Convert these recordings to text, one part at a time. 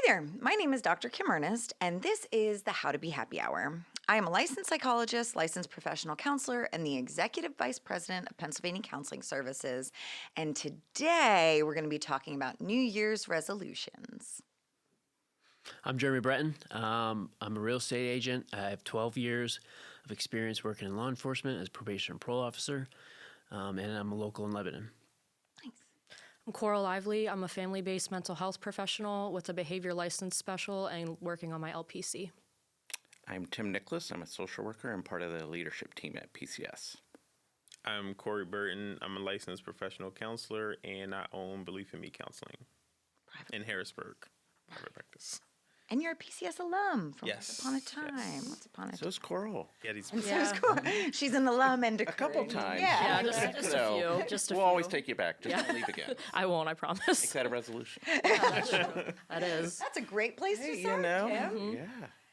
Hi there, my name is Dr. Kim Ernest, and this is the How to Be Happy Hour. I am a licensed psychologist, licensed professional counselor, and the executive vice president of Pennsylvania Counseling Services. And today we're going to be talking about New Year's resolutions. I'm Jeremy Breton. I'm a real estate agent. I have 12 years of experience working in law enforcement as probation and parole officer, and I'm a local in Lebanon. Thanks. I'm Coral Lively. I'm a family-based mental health professional with a behavior license special and working on my LPC. I'm Tim Nicholas. I'm a social worker and part of the leadership team at PCS. I'm Corey Burton. I'm a licensed professional counselor, and I own Belief in Me Counseling in Harrisburg, private practice. And you're a PCS alum from Yes, Once Upon a Time. yes. Once Upon a So is Coral. Yeah, these And so is Cool. She's an alum and a Couple times. Yeah. Yeah, just a few. Just a We'll few. always take you back. Just don't leave again. I won't, I promise. Make that a resolution. That's true. That is. That's a great place to Hey, start, Tim. Yeah.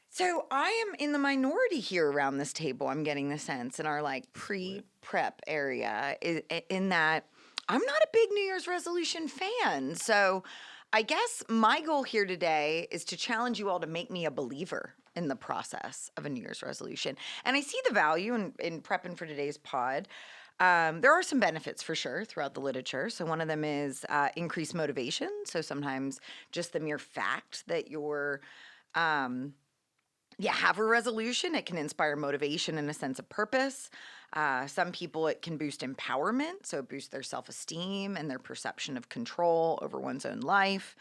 So I am in the minority here around this table. I'm getting the sense in our pre-prep area in that I'm not a big New Year's resolution fan. So I guess my goal here today is to challenge you all to make me a believer in the process of a New Year's resolution. And I see the value in prepping for today's pod. There are some benefits for sure throughout the literature. So one of them is increased motivation. So sometimes just the mere fact that you're have a resolution, it can inspire motivation and a sense of purpose. Some people, it can boost empowerment, so it boosts their self-esteem and their perception of control over one's own life.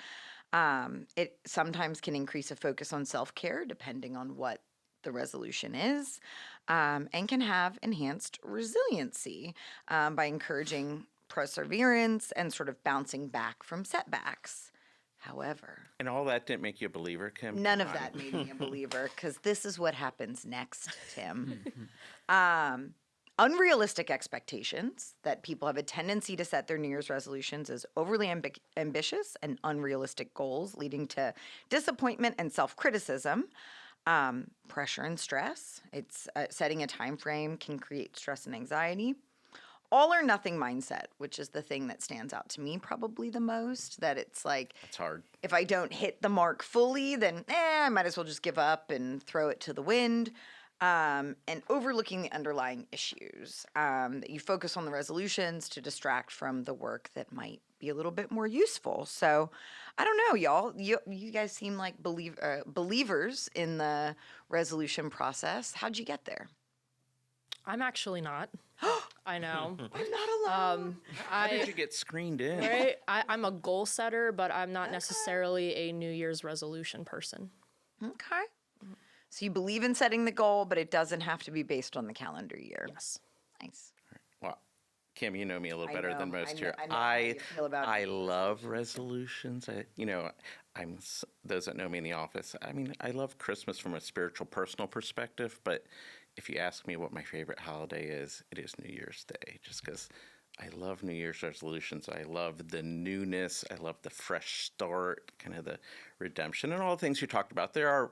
It sometimes can increase a focus on self-care, depending on what the resolution is, and can have enhanced resiliency by encouraging perseverance and sort of bouncing back from setbacks. However, And all that didn't make you a believer, Kim? none of Come on. that made me a believer because this is what happens next, Tim. Unrealistic expectations that people have a tendency to set their New Year's resolutions as overly ambitious and unrealistic goals, leading to disappointment and self-criticism. Pressure and stress. It's setting a time frame can create stress and anxiety. All or nothing mindset, which is the thing that stands out to me probably the most, that it's like, It's hard. if I don't hit the mark fully, then I might as well just give up and throw it to the wind. And overlooking the underlying issues. That you focus on the resolutions to distract from the work that might be a little bit more useful. So I don't know, y'all. You guys seem like believers in the resolution process. How'd you get there? I'm actually not. I know. I'm not alone. How did you get screened in? Right? I'm a goal setter, but I'm not necessarily a New Year's resolution person. Okay. So you believe in setting the goal, but it doesn't have to be based on the calendar year. Yes. Nice. Well, Kim, you know me a little I better than know, most I know- here. I know how you feel about I it. love resolutions. Those that know me in the office. I mean, I love Christmas from a spiritual, personal perspective. But if you ask me what my favorite holiday is, it is New Year's Day. Just because I love New Year's resolutions. I love the newness. I love the fresh start, kind of the redemption, and all the things you talked about. They are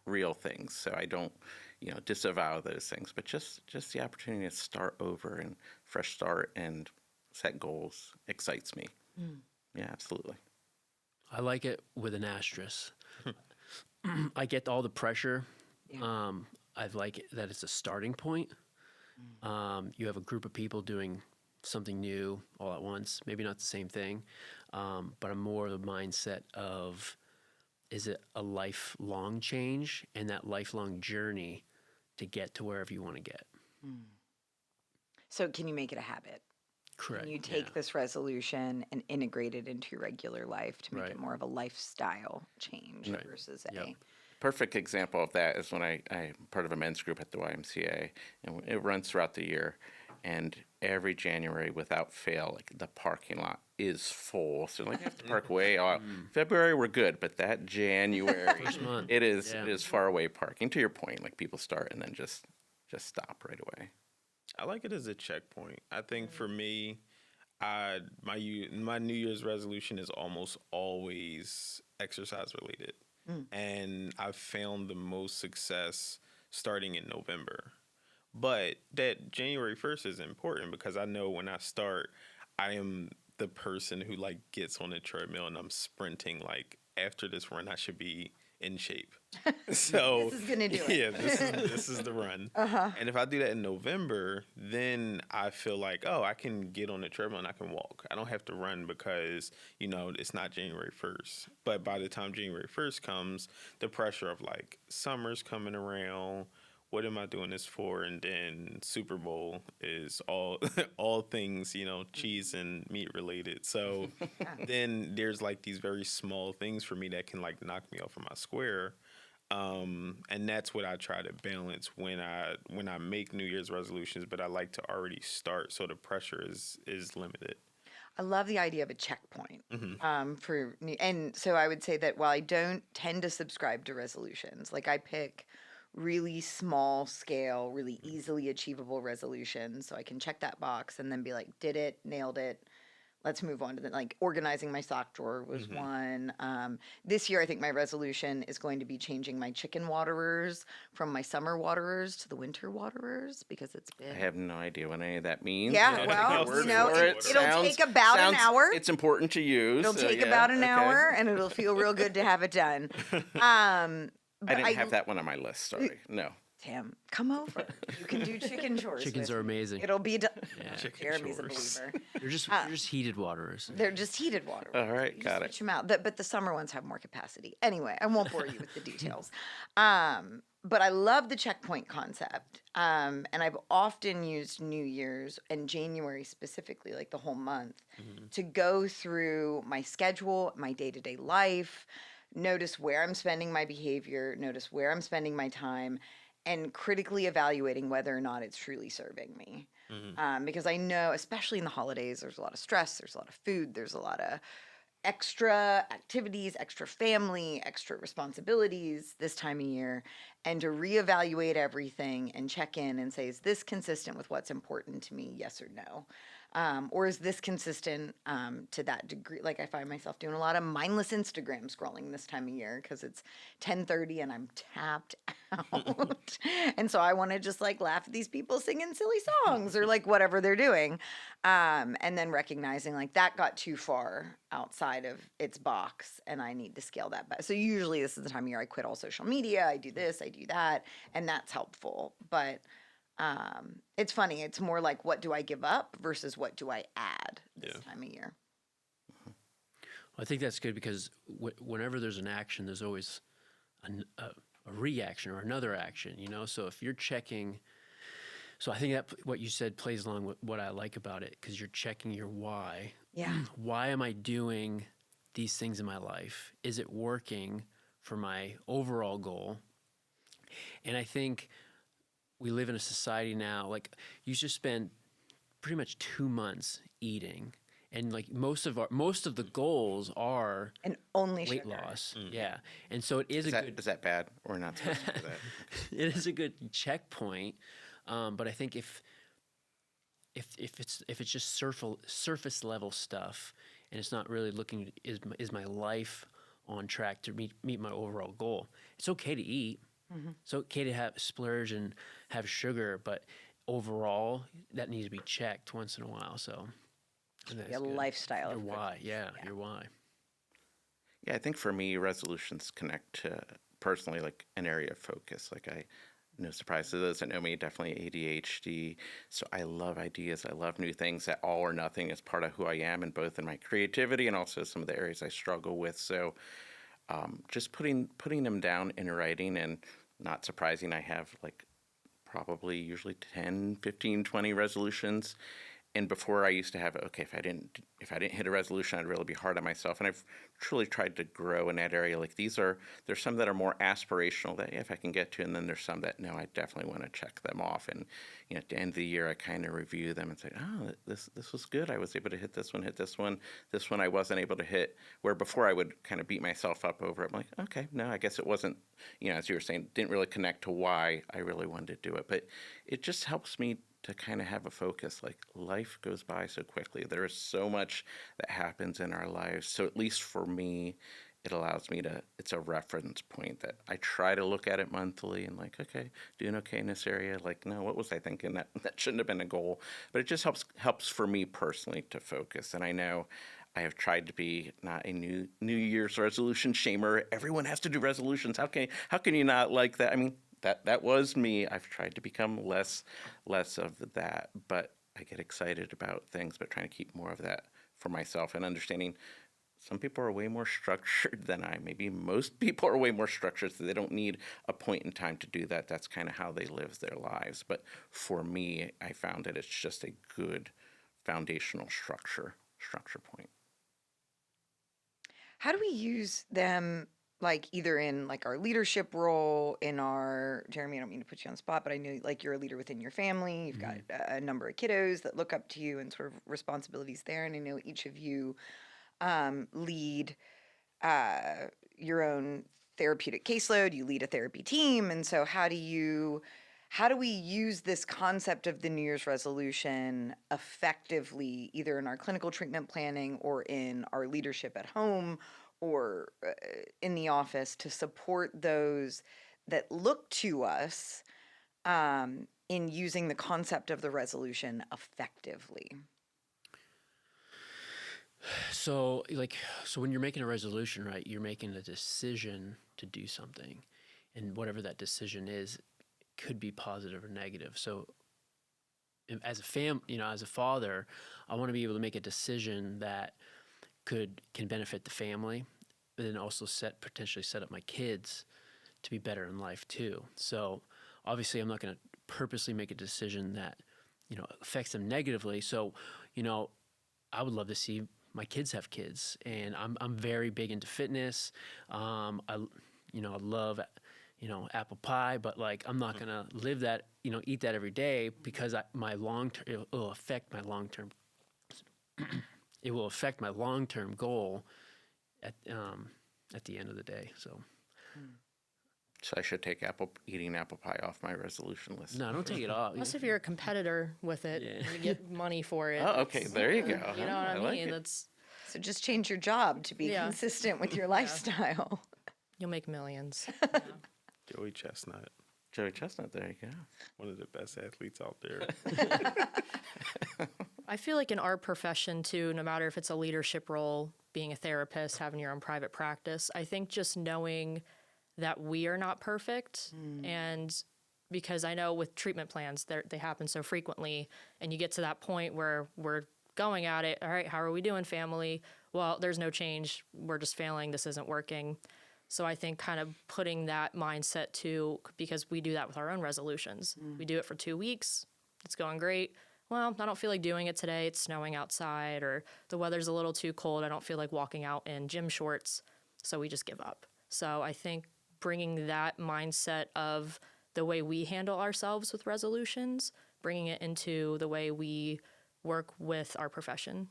real things. So I don't, disavow those things. But just the opportunity to start over and fresh start and set goals excites me. Yeah, absolutely. I like it with an asterisk. I get all the pressure. I like it that it's a starting point. You have a group of people doing something new all at once, maybe not the same thing, but I'm more of the mindset of, is it a lifelong change and that lifelong journey to get to wherever you want to get? So can you make it a habit? Correct. Can you take yeah. this resolution and integrate it into your regular life to make it Right. more of a lifestyle change Right. versus Yep. Perfect example of that is when I'm part of a men's group at the YMCA, and it runs throughout the year. And every January, without fail, the parking lot is full. So you have to park way out. February we're good, but that January, First month. it is Yeah. it is far away parking. To your point, people start and then just stop right away. I like it as a checkpoint. I think for me, my New Year's resolution is almost always exercise related, and I've found the most success starting in November. But that January 1st is important because I know when I start, I am the person who gets on the treadmill and I'm sprinting after this run, I should be in shape. So This is gonna do it. Yeah, this is the run. And if I do that in November, then I feel like, oh, I can get on the treadmill and I can walk. I don't have to run because, it's not January 1st. But by the time January 1st comes, the pressure of like summer's coming around. What am I doing this for? And then Super Bowl is all all things, cheese and meat related. So then there's like these very small things for me that can like knock me off of my square. And that's what I try to balance when I make New Year's resolutions, but I like to already start so the pressure is limited. I love the idea of a checkpoint and so I would say that while I don't tend to subscribe to resolutions, like I pick really small scale, really easily achievable resolutions so I can check that box and then be like, did it, nailed it. Let's move on to the like organizing my sock drawer was one. This year, I think my resolution is going to be changing my chicken waterers from my summer waterers to the winter waterers because it's been. I have no idea what any of that means. Yeah, well, Word you know, for it'll take about an hour. It's important to use. It'll so take yeah, about an okay. hour, and it'll feel real good to have it done. I didn't have that one on my list. Sorry, no. Tim, come over. You can do chicken chores. Chickens with are me. amazing. It'll be done. Chicken Jeremy's chores. a believer. They're just heated waterers. They're just heated water. All right, You got switch it. them out. But the summer ones have more capacity. Anyway, I won't bore you with the details. But I love the checkpoint concept. And I've often used New Year's and January specifically, like the whole month, to go through my schedule, my day-to-day life, notice where I'm spending my behavior, notice where I'm spending my time, and critically evaluating whether or not it's truly serving me. Because I know, especially in the holidays, there's a lot of stress, there's a lot of food, there's a lot of extra activities, extra family, extra responsibilities this time of year, and to reevaluate everything and check in and say, is this consistent with what's important to me, yes or no? Or is this consistent to that degree? Like I find myself doing a lot of mindless Instagram scrolling this time of year because it's 10:30 and I'm tapped out. And so I want to just like laugh at these people singing silly songs or like whatever they're doing. And then recognizing like that got too far outside of its box and I need to scale that back. So usually this is the time of year I quit all social media. I do this, I do that, and that's helpful. But it's funny. It's more like what do I give up versus what do I add this time of year. I think that's good because whenever there's an action, there's always a reaction or another action, So if you're checking, so I think that what you said plays along with what I like about it because you're checking your why. Yeah. Why am I doing these things in my life? Is it working for my overall goal? And I think we live in a society now, like you just spend pretty much 2 months eating. And like most of the goals are And only weight sugar. loss. Yeah. And so it is Is good that bad or not supposed to do that? it is a good checkpoint. But I think if it's just surface level stuff and it's not really looking is my life on track to meet my overall goal, it's okay to eat. It's okay to have splurge and have sugar, but overall that needs to be checked once in a while. So that's A good. lifestyle. Your of why, cooking. yeah, your why. Yeah, I think for me, resolutions connect to personally like an area of focus. Like no surprise to those that know me, definitely ADHD. So I love ideas. I love new things. That all or nothing is part of who I am, and both in my creativity and also some of the areas I struggle with. So just putting them down in writing, and not surprising, I have like probably usually 10, 15, 20 resolutions. And before I used to have, okay, if I didn't hit a resolution, I'd really be hard on myself. And I've truly tried to grow in that area. Like there's some that are more aspirational that if I can get to, and then there's some that no, I definitely want to check them off. And at the end of the year, I kind of review them and say, oh, this was good. I was able to hit this one. This one I wasn't able to hit. Where before I would kind of beat myself up over it. I'm like, okay, no, I guess it wasn't. As you were saying, didn't really connect to why I really wanted to do it. But it just helps me to kind of have a focus. Like life goes by so quickly. There is so much that happens in our lives. So at least for me, it allows me it's a reference point that I try to look at it monthly and like, okay, doing okay in this area. Like, no, what was I thinking? That shouldn't have been a goal. But it just helps for me personally to focus. And I know I have tried to be not a New Year's resolution shamer. Everyone has to do resolutions. How can you not like that? I mean, that was me. I've tried to become less of that, but I get excited about things, but trying to keep more of that for myself and understanding some people are way more structured than I. Maybe most people are way more structured, so they don't need a point in time to do that. That's kind of how they live their lives. But for me, I found that it's just a good foundational structure point. How do we use them, like either in like our leadership role in our, Jeremy, I don't mean to put you on the spot, but I know like you're a leader within your family. You've got a number of kiddos that look up to you and sort of responsibilities there. And I know each of you lead your own therapeutic caseload. You lead a therapy team. And so how do we use this concept of the New Year's resolution effectively, either in our clinical treatment planning or in our leadership at home or in the office, to support those that look to us in using the concept of the resolution effectively? So when you're making a resolution, right, you're making a decision to do something, and whatever that decision is could be positive or negative. So as a father, I want to be able to make a decision that can benefit the family, but then also potentially set up my kids to be better in life too. So obviously I'm not going to purposely make a decision that, affects them negatively. So, I would love to see my kids have kids, and I'm very big into fitness. I love, apple pie, but like I'm not gonna live that, eat that every day, because it will affect my long term. It will affect my long term goal at the end of the day. So I should take eating apple pie off my resolution list. no, don't take it off. Unless if you're a competitor with it, Yeah. you get money for it. Oh, okay, there you go. You know what I like mean? it. That's So just change your job to be Yeah. consistent with your lifestyle. you'll make millions. Joey Chestnut, Joey Chestnut, there you go. one of the best athletes out there. I feel like in our profession too, no matter if it's a leadership role, being a therapist, having your own private practice, I think just knowing that we are not perfect, and because I know with treatment plans, they happen so frequently, and you get to that point where we're going at it, all right, how are we doing, family? Well, there's no change. We're just failing. This isn't working. So I think kind of putting that mindset too, because we do that with our own resolutions. We do it for 2 weeks. It's going great. Well, I don't feel like doing it today. It's snowing outside, or the weather's a little too cold. I don't feel like walking out in gym shorts. So we just give up. So I think bringing that mindset of the way we handle ourselves with resolutions, bringing it into the way we work with our profession,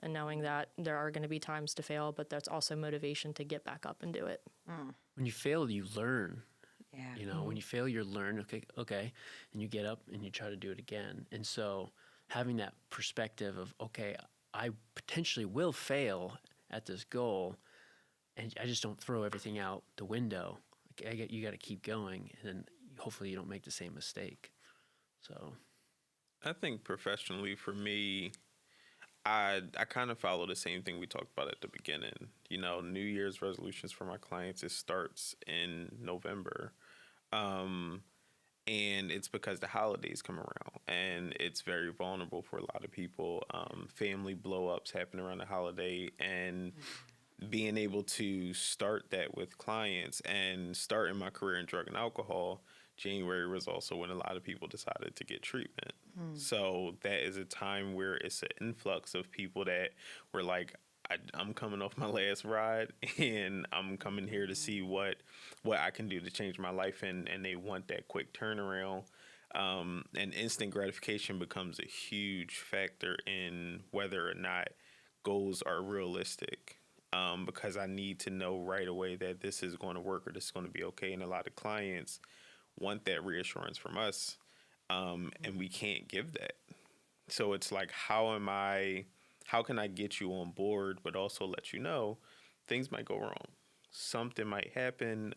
and knowing that there are going to be times to fail, but there's also motivation to get back up and do it. When you fail, you learn. Yeah. When you fail, you learn. Okay, and you get up and you try to do it again. And so having that perspective of, okay, I potentially will fail at this goal, and I just don't throw everything out the window. You got to keep going, and then hopefully you don't make the same mistake. So I think professionally for me, I kind of follow the same thing we talked about at the beginning. New Year's resolutions for my clients, it starts in November. And it's because the holidays come around, and it's very vulnerable for a lot of people. Family blow-ups happen around the holiday, and being able to start that with clients and starting my career in drug and alcohol, January was also when a lot of people decided to get treatment. So that is a time where it's an influx of people that were like, I'm coming off my last ride, and I'm coming here to see what I can do to change my life, and they want that quick turnaround. And instant gratification becomes a huge factor in whether or not goals are realistic. Because I need to know right away that this is going to work or this is going to be okay. And a lot of clients want that reassurance from us, and we can't give that. So it's like, how can I get you on board, but also let you know things might go wrong. Something might happen.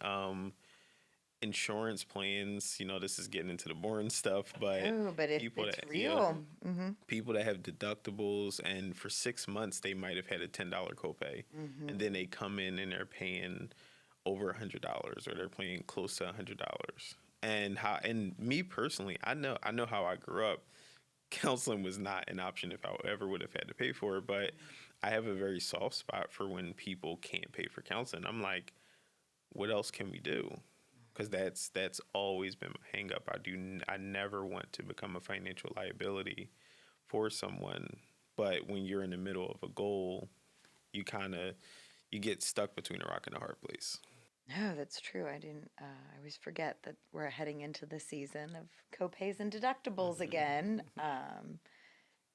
insurance plans, this is getting into the boring stuff, but Oh, but it's real. people that have deductibles, and for 6 months they might have had a $10 copay, and then they come in and they're paying over $100, or they're paying close to $100. And me personally, I know how I grew up. Counseling was not an option if I ever would have had to pay for it, but I have a very soft spot for when people can't pay for counseling. I'm like, what else can we do? Because that's always been my hang up. I never want to become a financial liability for someone, but when you're in the middle of a goal, you get stuck between a rock and a hard place. No, that's true. I always forget that we're heading into the season of copays and deductibles again.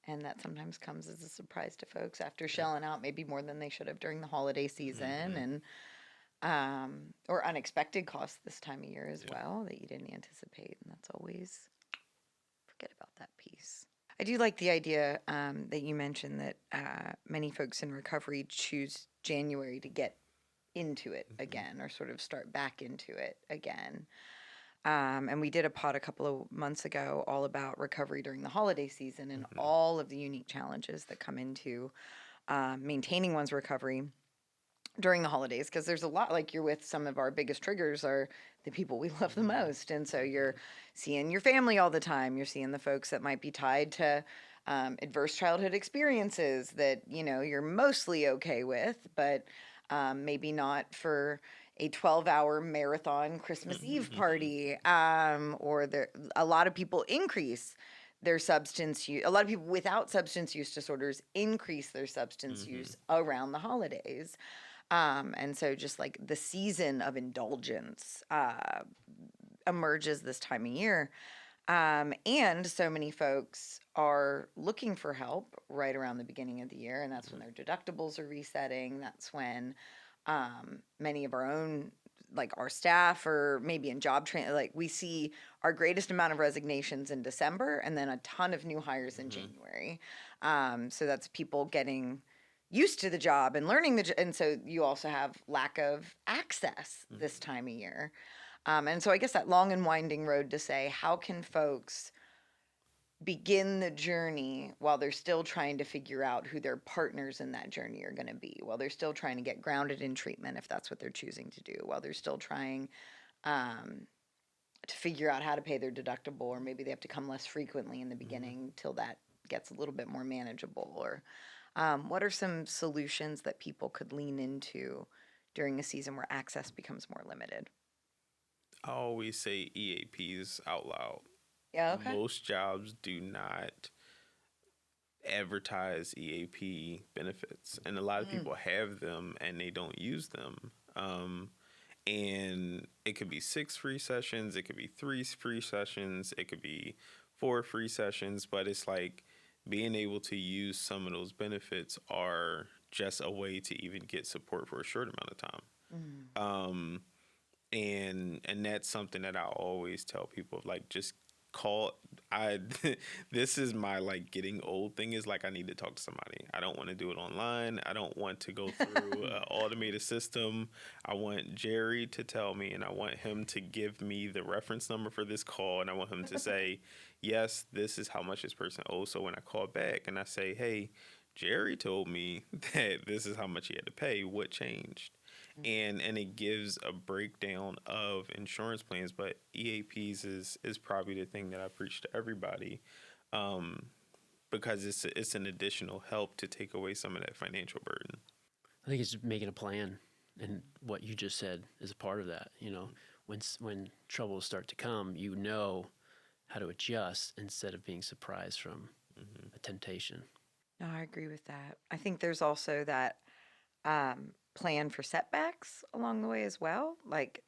And that sometimes comes as a surprise to folks after shelling out maybe more than they should have during the holiday season, and or unexpected costs this time of year as well that you didn't anticipate. And that's always, forget about that piece. I do like the idea that you mentioned that many folks in recovery choose January to get into it again, or sort of start back into it again. And we did a pod a couple of months ago all about recovery during the holiday season and all of the unique challenges that come into maintaining one's recovery during the holidays, because there's a lot, like, you're with some of our biggest triggers are the people we love the most, and so you're seeing your family all the time, you're seeing the folks that might be tied to adverse childhood experiences that you're mostly okay with, but maybe not for a 12-hour marathon Christmas Eve party, or a lot of people increase their substance use. A lot of people without substance use disorders increase their substance use around the holidays. And so just like the season of indulgence emerges this time of year. And so many folks are looking for help right around the beginning of the year, and that's when their deductibles are resetting. That's when many of our own, like our staff, or maybe in job training, like we see our greatest amount of resignations in December, and then a ton of new hires in January. So that's people getting used to the job and learning and so you also have lack of access this time of year. And so I guess that long and winding road to say, how can folks begin the journey while they're still trying to figure out who their partners in that journey are going to be, while they're still trying to get grounded in treatment, if that's what they're choosing to do, while they're still trying to figure out how to pay their deductible, or maybe they have to come less frequently in the beginning till that gets a little bit more manageable, or what are some solutions that people could lean into during a season where access becomes more limited? I always say EAPs out loud. Yeah, okay. Most jobs do not advertise EAP benefits, and a lot of people have them and they don't use them. And it could be 6 free sessions, it could be 3 free sessions, it could be 4 free sessions, but it's like being able to use some of those benefits are just a way to even get support for a short amount of time. And that's something that I always tell people, like, just call. This is my, like, getting old thing, is like, I need to talk to somebody. I don't want to do it online. I don't want to go through an automated system. I want Jerry to tell me, and I want him to give me the reference number for this call, and I want him to say, yes, this is how much this person owes. So when I call back and I say, hey, Jerry told me that this is how much he had to pay, what changed? And it gives a breakdown of insurance plans, but EAPs is probably the thing that I preach to everybody, because it's an additional help to take away some of that financial burden. I think it's making a plan, and what you just said is a part of that. When troubles start to come, how to adjust instead of being surprised from a temptation. No, I agree with that. I think there's also that plan for setbacks along the way as well. Like,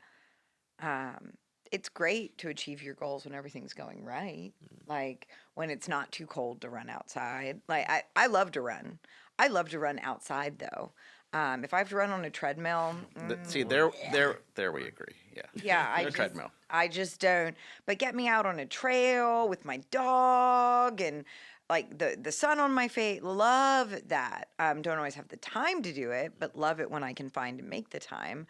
it's great to achieve your goals when everything's going right. Like when it's not too cold to run outside. Like I love to run. I love to run outside though. If I have to run on a treadmill, See, there we agree. Yeah. yeah, No treadmill. I just don't. But get me out on a trail with my dog and like the sun on my face. Love that. Don't always have the time to do it, but love it when I can find and make the time.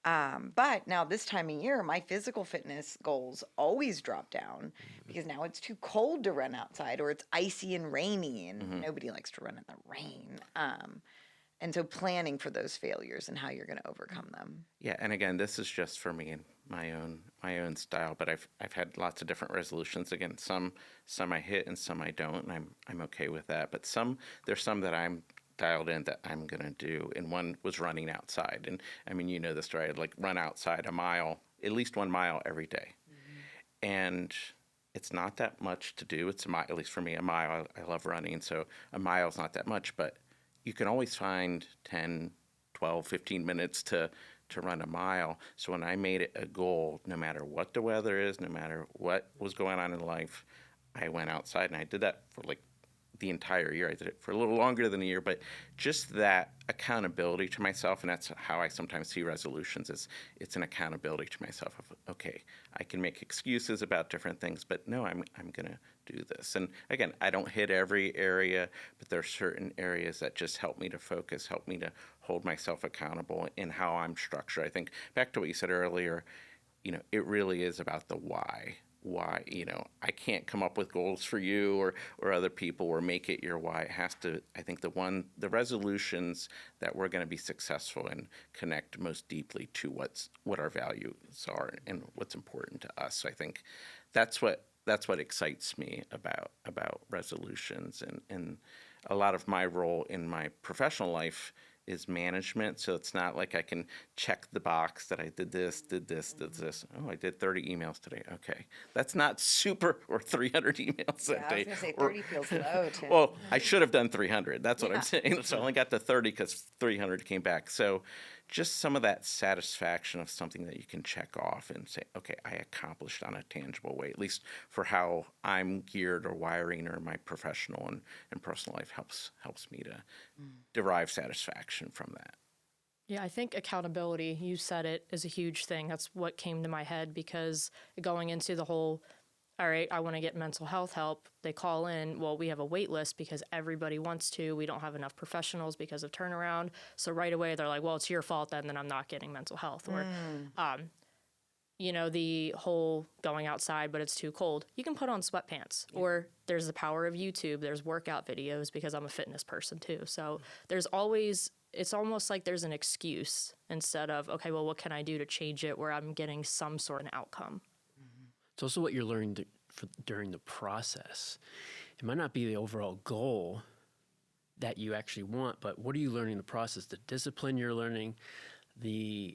But now this time of year, my physical fitness goals always drop down because now it's too cold to run outside or it's icy and rainy and nobody likes to run in the rain. And so planning for those failures and how you're going to overcome them. Yeah, and again, this is just for me and my own style, but I've had lots of different resolutions. Again, some I hit and some I don't, and I'm okay with that. But there's some that I'm dialed in that I'm gonna do, and one was running outside. And I mean, you know the story. I'd like run outside a mile, at least 1 mile every day. And it's not that much to do. It's a mile, at least for me, a mile. I love running, so a mile's not that much, but you can always find 10, 12, 15 minutes to run a mile. So when I made it a goal, no matter what the weather is, no matter what was going on in life, I went outside, and I did that for like the entire year. I did it for a little longer than a year, but just that accountability to myself, and that's how I sometimes see resolutions, is it's an accountability to myself of, okay, I can make excuses about different things, but no, I'm gonna do this. And again, I don't hit every area, but there are certain areas that just help me to focus, help me to hold myself accountable in how I'm structured. I think back to what you said earlier, it really is about the why. Why, I can't come up with goals for you or other people or make it your why. It has to, I think the resolutions that we're going to be successful in connect most deeply to what our values are and what's important to us. So I think that's what excites me about resolutions, and a lot of my role in my professional life is management. So it's not like I can check the box that I did this. Oh, I did 30 emails today. Okay. That's not super, or 300 emails that Yeah, I day. was going to say 30 feels low, too. Well, I should have done 300. That's what Yeah. I'm saying. So I only got to 30 because 300 came back. So just some of that satisfaction of something that you can check off and say, okay, I accomplished on a tangible way, at least for how I'm geared or wiring, or my professional and personal life helps me to derive satisfaction from that. Yeah, I think accountability, you said it, is a huge thing. That's what came to my head, because going into the whole, all right, I want to get mental health help, they call in, well, we have a wait list because everybody wants to. We don't have enough professionals because of turnaround. So right away they're like, well, it's your fault then I'm not getting mental health. Or, the whole going outside, but it's too cold. You can put on sweatpants. Yeah. Or there's the power of YouTube. There's workout videos, because I'm a fitness person too. So there's always, it's almost like there's an excuse instead of, okay, well, what can I do to change it where I'm getting some sort of outcome? It's also what you're learning during the process. It might not be the overall goal that you actually want, but what are you learning in the process? The discipline you're learning, the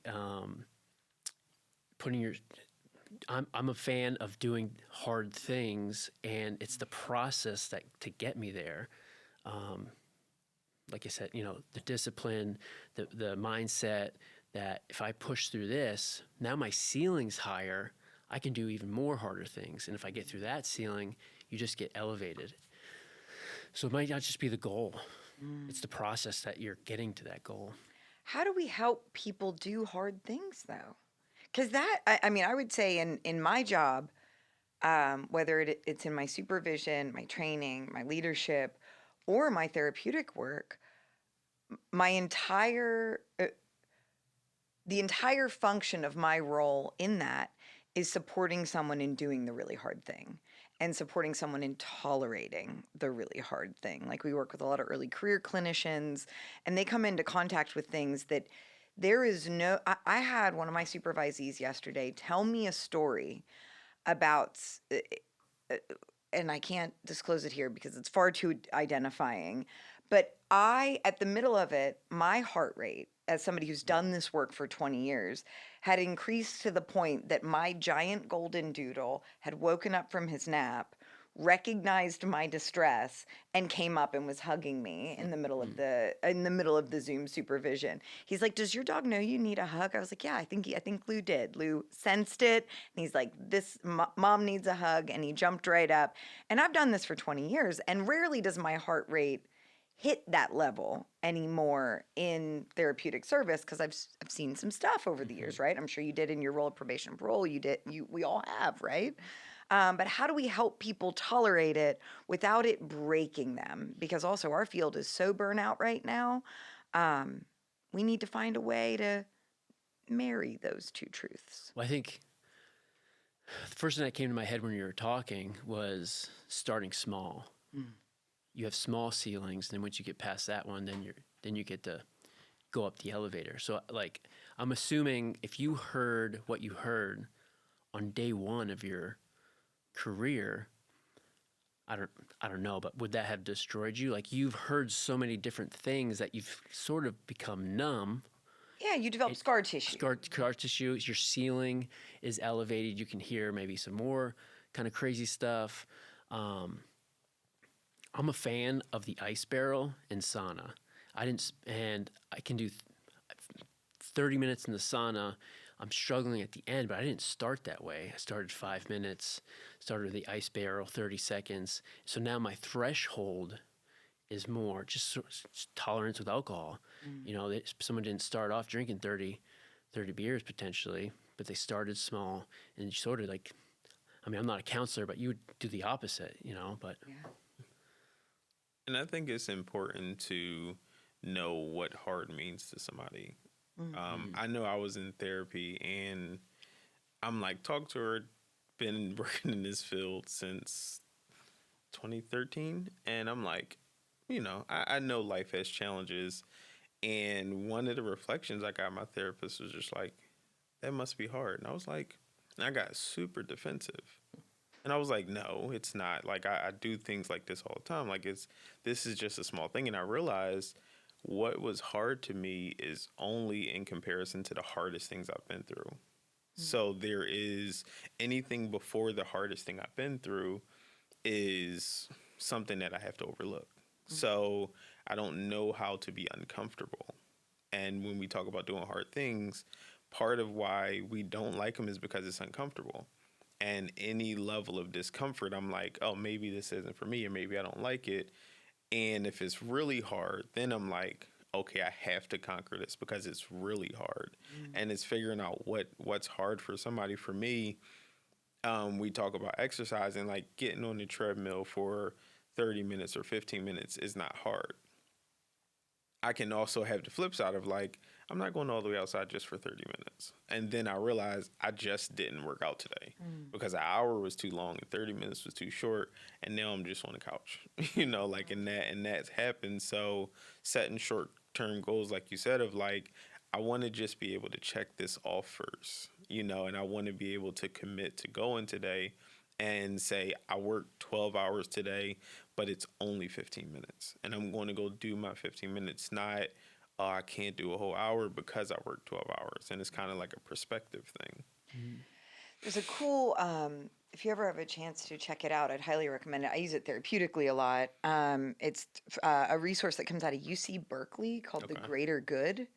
I'm a fan of doing hard things, and it's the process that to get me there. Like I said, the discipline, the mindset that if I push through this, now my ceiling's higher, I can do even more harder things. And if I get through that ceiling, you just get elevated. So it might not just be the goal. It's the process that you're getting to that goal. How do we help people do hard things, though? Because I would say in my job, whether it's in my supervision, my training, my leadership, or my therapeutic work, the entire function of my role in that is supporting someone in doing the really hard thing and supporting someone in tolerating the really hard thing. Like, we work with a lot of early career clinicians, and they come into contact with things that there is no. I had one of my supervisees yesterday tell me a story about, and I can't disclose it here because it's far too identifying, but at the middle of it, my heart rate, as somebody who's done this work for 20 years, had increased to the point that my giant golden doodle had woken up from his nap, recognized my distress, and came up and was hugging me in the middle of the Zoom supervision. He's like, "Does your dog know you need a hug?" I was like, "Yeah, I think Lou did. Lou sensed it, and he's like, this mom needs a hug," and he jumped right up. And I've done this for 20 years, and rarely does my heart rate hit that level anymore in therapeutic service, because I've seen some stuff over the years, right? I'm sure you did in your role of probation and parole. We all have, right? But how do we help people tolerate it without it breaking them? Because also our field is so burnout right now. We need to find a way to marry those two truths? Well, I think the first thing that came to my head when you were talking was starting small. You have small ceilings, and then once you get past that one, then you get to go up the elevator. So, like, I'm assuming if you heard what you heard on day one of your career, I don't know, but would that have destroyed you? Like, you've heard so many different things that you've sort of become numb. Yeah, you develop scar tissue. Scar tissue, your ceiling is elevated. You can hear maybe some more kind of crazy stuff. I'm a fan of the ice barrel and sauna. And I can do 30 minutes in the sauna. I'm struggling at the end, but I didn't start that way. I started 5 minutes, started the ice barrel, 30 seconds. So now my threshold is more just tolerance with alcohol. You know, someone didn't start off drinking 30 beers potentially, but they started small and sort of like, I mean, I'm not a counselor, but you would do the opposite, you know, but. Yeah. And I think it's important to know what hard means to somebody. I know I was in therapy and I'm like, talk to her, been working in this field since 2013. And I'm like, you know, I know life has challenges. And one of the reflections I got, my therapist was just like, that must be hard. And I was like, and I got super defensive. And I was like, no, it's not. Like, I do things like this all the time. Like, this is just a small thing. And I realized what was hard to me is only in comparison to the hardest things I've been through. So there is anything before the hardest thing I've been through is something that I have to overlook. So I don't know how to be uncomfortable. And when we talk about doing hard things, part of why we don't like them is because it's uncomfortable. And any level of discomfort, I'm like, oh, maybe this isn't for me, or maybe I don't like it. And if it's really hard, then I'm like, okay, I have to conquer this because it's really hard. And it's figuring out what's hard for somebody. For me, we talk about exercising, like getting on the treadmill for 30 minutes or 15 minutes is not hard. I can also have the flip side of like, I'm not going all the way outside just for 30 minutes. And then I realized I just didn't work out today because an hour was too long and 30 minutes was too short. And now I'm just on the couch, you know, like, and that's happened. So setting short-term goals, like you said, of like, I want to just be able to check this off first, you know, and I want to be able to commit to going today and say, I worked 12 hours today, but it's only 15 minutes. And I'm going to go do my 15 minutes, not, I can't do a whole hour because I worked 12 hours. And it's kind of like a perspective thing. There's a cool, if you ever have a chance to check it out, I'd highly recommend it. I use it therapeutically a lot. It's a resource that comes out of UC Berkeley called The Greater Good.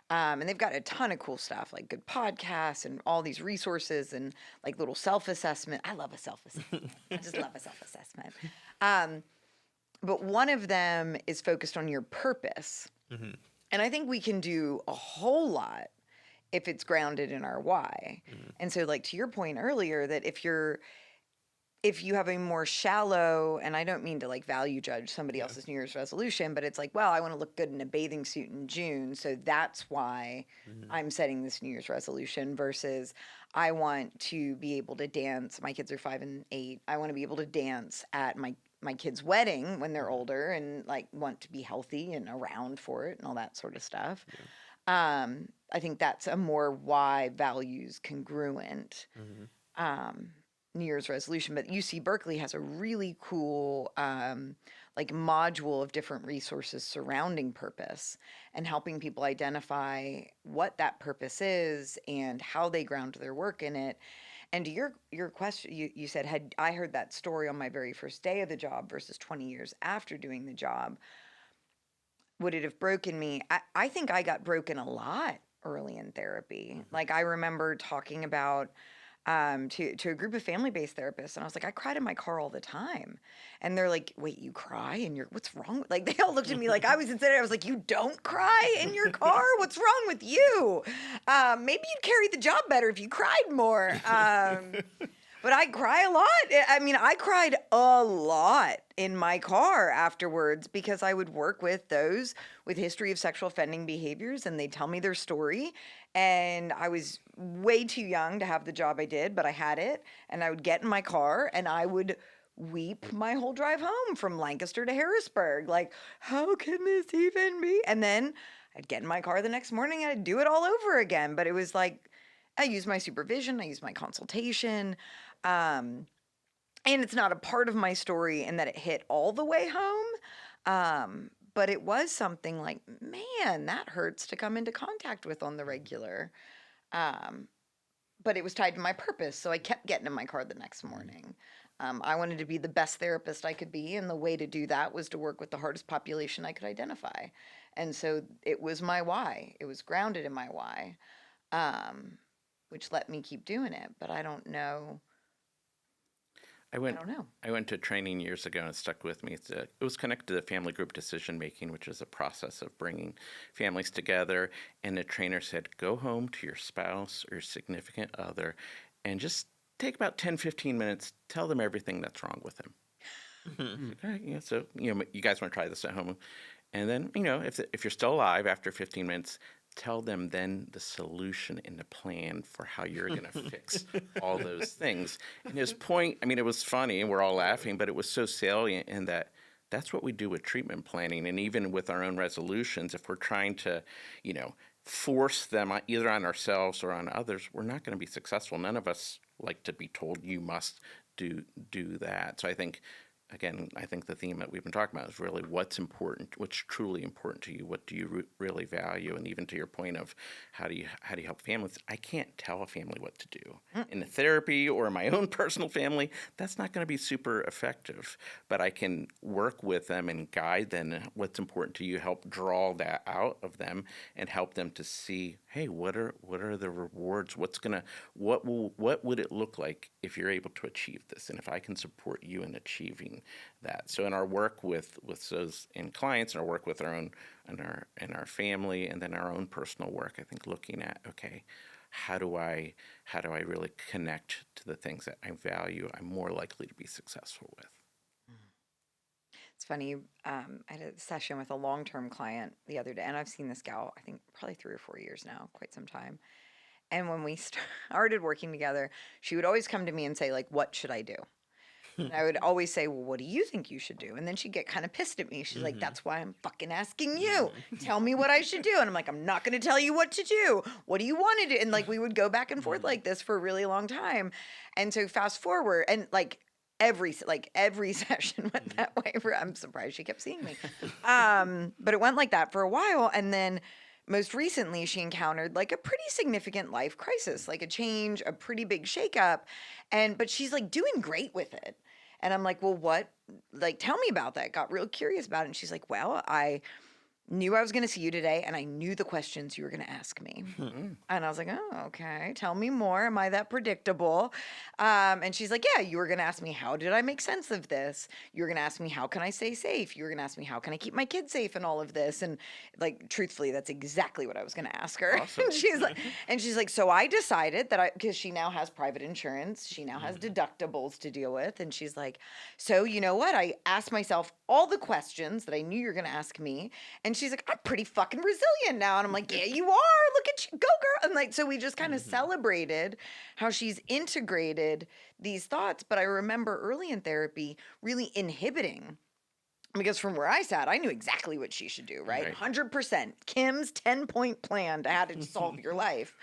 And they've got a ton of cool stuff, like good podcasts and all these resources and like little self-assessment. I love a self-assessment. I just love a self-assessment. But one of them is focused on your purpose. And I think we can do a whole lot if it's grounded in our why. And so, like, to your point earlier, that if you have a more shallow, and I don't mean to like value judge somebody else's New Year's resolution, but it's like, well, I want to look good in a bathing suit in June, so that's why I'm setting this New Year's resolution, versus I want to be able to dance. My kids are 5 and 8. I want to be able to dance at my kids' wedding when they're older, and like want to be healthy and around for it and all that sort of stuff. I think that's a more why values congruent New Year's resolution. But UC Berkeley has a really cool like module of different resources surrounding purpose and helping people identify what that purpose is and how they ground their work in it. And to your question, you said, had I heard that story on my very first day of the job versus 20 years after doing the job, would it have broken me? I think I got broken a lot early in therapy. Like, I remember talking about to a group of family-based therapists, and I was like, I cried in my car all the time. And they're like, wait, you cry? And what's wrong? Like, they all looked at me like I was insane. I was like, you don't cry in your car? What's wrong with you? Maybe you'd carry the job better if you cried more. But I cry a lot. I mean, I cried a lot in my car afterwards because I would work with those with history of sexual offending behaviors and they'd tell me their story. And I was way too young to have the job I did, but I had it. And I would get in my car and I would weep my whole drive home from Lancaster to Harrisburg. Like, how can this even be? And then I'd get in my car the next morning and I'd do it all over again. But it was like, I used my supervision, I used my consultation. And it's not a part of my story in that it hit all the way home. But it was something like, man, that hurts to come into contact with on the regular. But it was tied to my purpose. So I kept getting in my car the next morning. I wanted to be the best therapist I could be. And the way to do that was to work with the hardest population I could identify. And so it was my why. It was grounded in my why, which let me keep doing it. But I don't know. I don't know. I went to training years ago and it stuck with me. It was connected to family group decision making, which is a process of bringing families together. And the trainer said, go home to your spouse or your significant other and just take about 10, 15 minutes, tell them everything that's wrong with them. All right, yeah, so you guys want to try this at home. And then, if you're still alive after 15 minutes, tell them then the solution and the plan for how you're going to fix all those things. And his point, I mean, it was funny and we're all laughing, but it was so salient in that that's what we do with treatment planning. And even with our own resolutions, if we're trying to, force them either on ourselves or on others, we're not going to be successful. None of us like to be told you must do that. So I think the theme that we've been talking about is really what's important, what's truly important to you, what do you really value, and even to your point of how do you help families. I can't tell a family what to do in the therapy or in my own personal family. That's not going to be super effective, but I can work with them and guide them. What's important to you, help draw that out of them, and help them to see, hey, what are the rewards? What would it look like if you're able to achieve this, and if I can support you in achieving that. So in our work with those in clients, and our work with our own and our family, and then our own personal work, I think looking at, okay, how do I really connect to the things that I value, I'm more likely to be successful with. It's funny. I had a session with a long-term client the other day, and I've seen this gal, I think probably 3 or 4 years now, quite some time. And when we started working together, she would always come to me and say, like, what should I do? And I would always say, well, what do you think you should do? And then she'd get kind of pissed at me. She's like, that's why I'm fucking asking you. Tell me what I should do. And I'm like, I'm not going to tell you what to do. What do you want to do? And like, we would go back and forth like this for a really long time. And so fast forward, and every session went that way. I'm surprised she kept seeing me. But it went like that for a while. And then most recently, she encountered like a pretty significant life crisis, like a change, a pretty big shakeup. But she's like doing great with it. And I'm like, well, what? Like, tell me about that. Got real curious about it. And she's like, well, I knew I was going to see you today, and I knew the questions you were going to ask me. And I was like, oh, okay. Tell me more. Am I that predictable? And she's like, yeah, you were going to ask me, how did I make sense of this? You were going to ask me, how can I stay safe? You were going to ask me, how can I keep my kids safe in all of this? And like, truthfully, that's exactly what I was going to ask her. Awesome. and she's like, so I decided that because she now has private insurance, she now has deductibles to deal with. And she's like, so you know what? I asked myself all the questions that I knew you were going to ask me. And she's like, I'm pretty fucking resilient now. And I'm like, yeah, you are. Look at you. Go, girl. And like, so we just kind of celebrated how she's integrated these thoughts. But I remember early in therapy really inhibiting, because from where I sat, I knew exactly what she should do, right? 100%. Kim's 10-point plan to how to solve your life.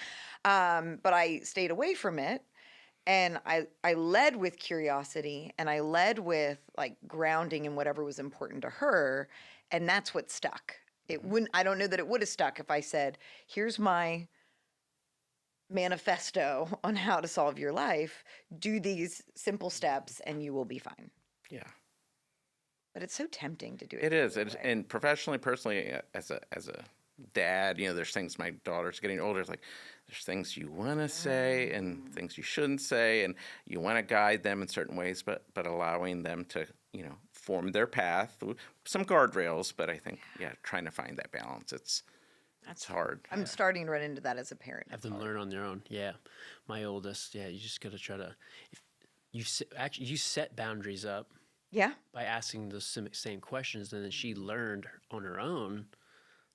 But I stayed away from it. And I led with curiosity, and I led with like grounding in whatever was important to her. And that's what stuck. I don't know that it would have stuck if I said, here's my manifesto on how to solve your life. Do these simple steps and you will be fine. Yeah. But it's so tempting to do it. It is. And professionally, personally, as a dad, there's things, my daughter's getting older, it's like there's things you want to say and things you shouldn't say, and you want to guide them in certain ways, but allowing them to, form their path, some guardrails, but I think, trying to find that balance, it's hard. I'm starting to run into that as a parent. Have them learn on their own. Yeah. My oldest, you just got to try to, actually you set boundaries up Yeah. by asking the same questions, and then she learned on her own,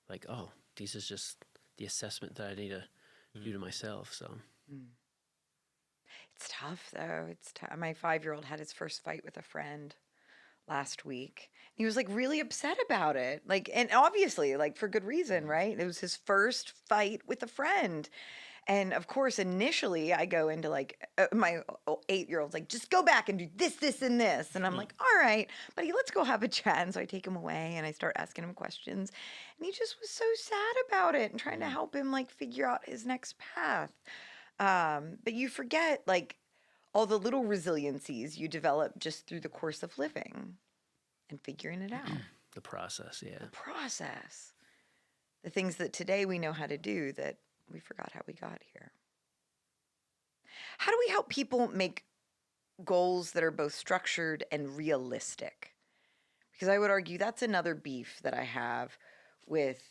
like, oh, this is just the assessment that I need to do to myself. So It's tough though. It's tough. My 5-year-old had his first fight with a friend last week. He was like really upset about it. Like, and obviously, like for good reason, right? It was his first fight with a friend. And of course, initially I go into like my 8-year-old's like, just go back and do this, this, and this. And I'm like, all right, buddy, let's go have a chat. And so I take him away and I start asking him questions. And he just was so sad about it and trying to help him like figure out his next path. But you forget like all the little resiliencies you develop just through the course of living and figuring it out. the process, yeah. The process. The things that today we know how to do that we forgot how we got here. How do we help people make goals that are both structured and realistic? Because I would argue that's another beef that I have with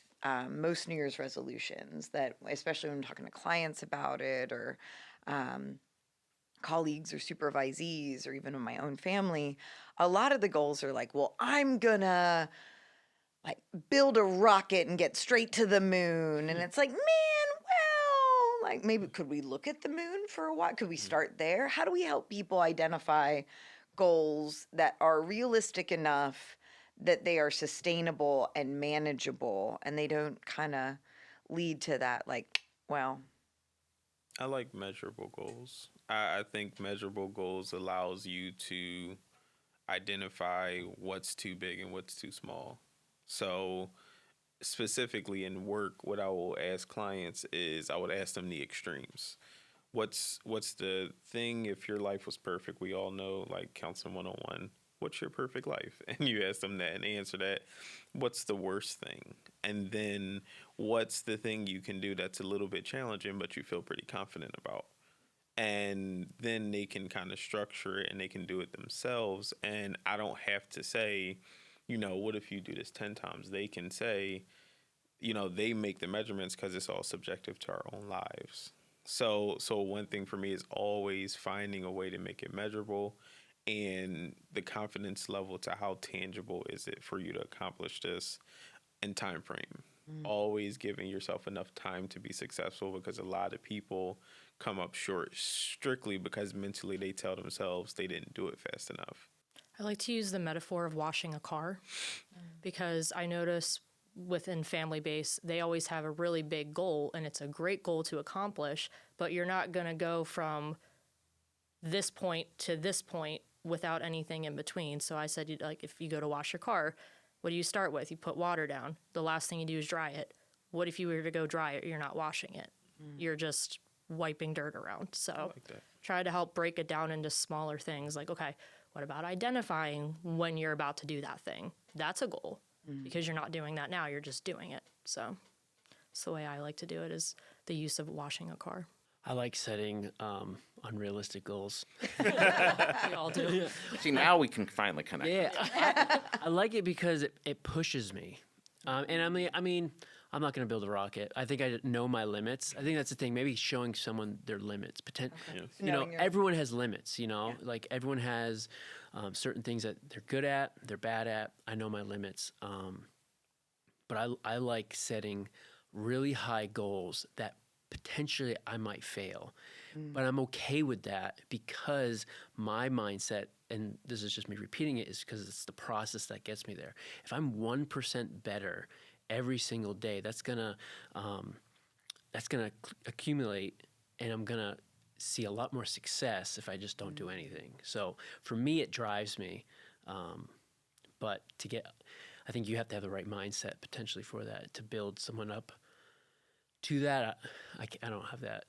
most New Year's resolutions, that especially when I'm talking to clients about it, or colleagues or supervisees, or even in my own family, a lot of the goals are like, well, I'm gonna like build a rocket and get straight to the moon. And it's like, man, well, like maybe could we look at the moon for a while? Could we start there? How do we help people identify goals that are realistic enough that they are sustainable and manageable, and they don't kind of lead to that like, well, I like measurable goals. I think measurable goals allows you to identify what's too big and what's too small. So specifically in work, what I will ask clients is I would ask them the extremes. What's the thing if your life was perfect? We all know, like Counseling 101, what's your perfect life? And you ask them that and answer that. What's the worst thing? And then what's the thing you can do that's a little bit challenging but you feel pretty confident about? And then they can kind of structure it and they can do it themselves. And I don't have to say, what if you do this 10 times? They can say, they make the measurements because it's all subjective to our own lives. So one thing for me is always finding a way to make it measurable, and the confidence level to how tangible is it for you to accomplish this in time frame. Always giving yourself enough time to be successful, because a lot of people come up short strictly because mentally they tell themselves they didn't do it fast enough. I like to use the metaphor of washing a car, because I notice within family base, they always have a really big goal, and it's a great goal to accomplish, but you're not going to go from this point to this point without anything in between. So I said, like, if you go to wash your car, what do you start with? You put water down. The last thing you do is dry it. What if you were to go dry it? You're not washing it. You're just wiping dirt around. So Like that. try to help break it down into smaller things. Like, okay, what about identifying when you're about to do that thing? That's a goal, because you're not doing that now. You're just doing it. So that's the way I like to do it, is the use of washing a car. I like setting unrealistic goals. We all do. See, now we can finally connect. Yeah, I like it because it pushes me. And I mean, I'm not going to build a rocket. I think I know my limits. I think that's the thing. Maybe showing someone their limits. Knowing your- Everyone has limits. Like everyone has certain things that they're good at, they're bad at. I know my limits. But I like setting really high goals that potentially I might fail. But I'm okay with that, because my mindset, and this is just me repeating it, is because it's the process that gets me there. If I'm 1% better every single day, that's gonna accumulate, and I'm gonna see a lot more success if I just don't do anything. So for me, it drives me. But I think you have to have the right mindset potentially for that, to build someone up to that. I don't have that.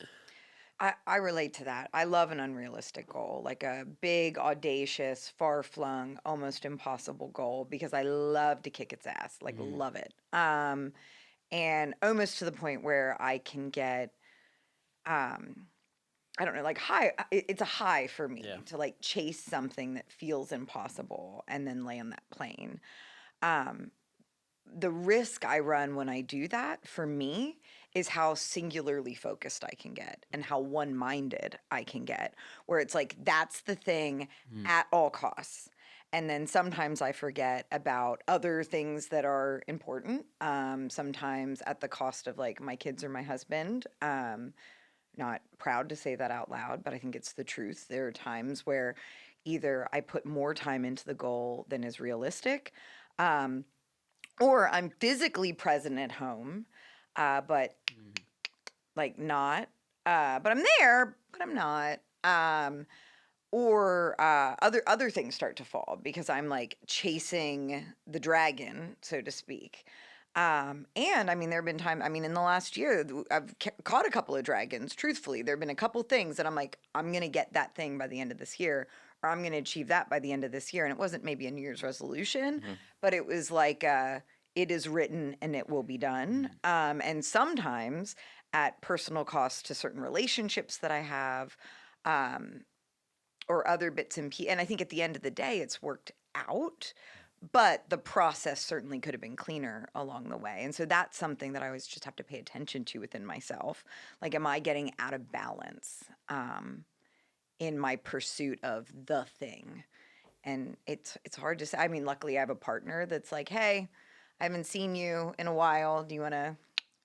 I relate to that. I love an unrealistic goal, like a big, audacious, far-flung, almost impossible goal, because I love to kick its ass, like love it. And almost to the point where I can get, I don't know, like high. It's a high for me to like chase something that feels impossible and then land that plane. The risk I run when I do that, for me, is how singularly focused I can get and how one-minded I can get, where it's like that's the thing at all costs. And then sometimes I forget about other things that are important, sometimes at the cost of like my kids or my husband. Not proud to say that out loud, but I think it's the truth. There are times where either I put more time into the goal than is realistic, um, or I'm physically present at home, but like not. But I'm there, but I'm not. Or other things start to fall because I'm like chasing the dragon, so to speak. And I mean, there have been times, I mean, in the last year, I've caught a couple of dragons. Truthfully, there have been a couple things that I'm like, I'm going to get that thing by the end of this year, or I'm going to achieve that by the end of this year. And it wasn't maybe a New Year's resolution, but it was like, it is written and it will be done. And sometimes at personal cost to certain relationships that I have, or other bits and pieces. And I think at the end of the day, it's worked out, but the process certainly could have been cleaner along the way. And so that's something that I always just have to pay attention to within myself. Like, am I getting out of balance in my pursuit of the thing? And it's hard to say. I mean, luckily I have a partner that's like, hey, I haven't seen you in a while. Do you want to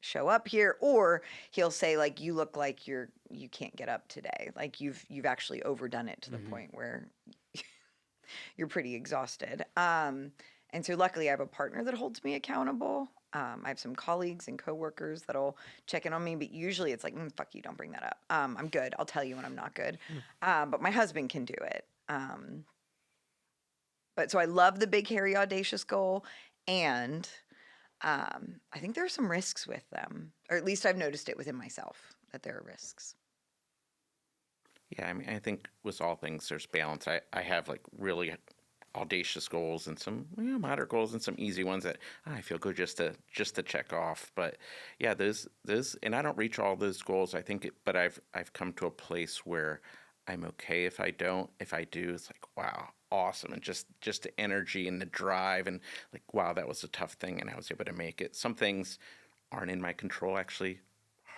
show up here? Or he'll say like, you look like you can't get up today. Like you've actually overdone it to the point where you're pretty exhausted. And so luckily I have a partner that holds me accountable. I have some colleagues and coworkers that'll check in on me, but usually it's like, fuck you, don't bring that up. I'm good. I'll tell you when I'm not good. But my husband can do it. But so I love the big, hairy, audacious goal. And I think there are some risks with them, or at least I've noticed it within myself that there are risks. Yeah, I mean, I think with all things, there's balance. I have like really audacious goals and some moderate goals and some easy ones that I feel good just to check off. But yeah, those and I don't reach all those goals. I think, but I've come to a place where I'm okay if I don't. If I do, it's like wow, awesome, and just the energy and the drive and like wow, that was a tough thing and I was able to make it. Some things aren't in my control actually.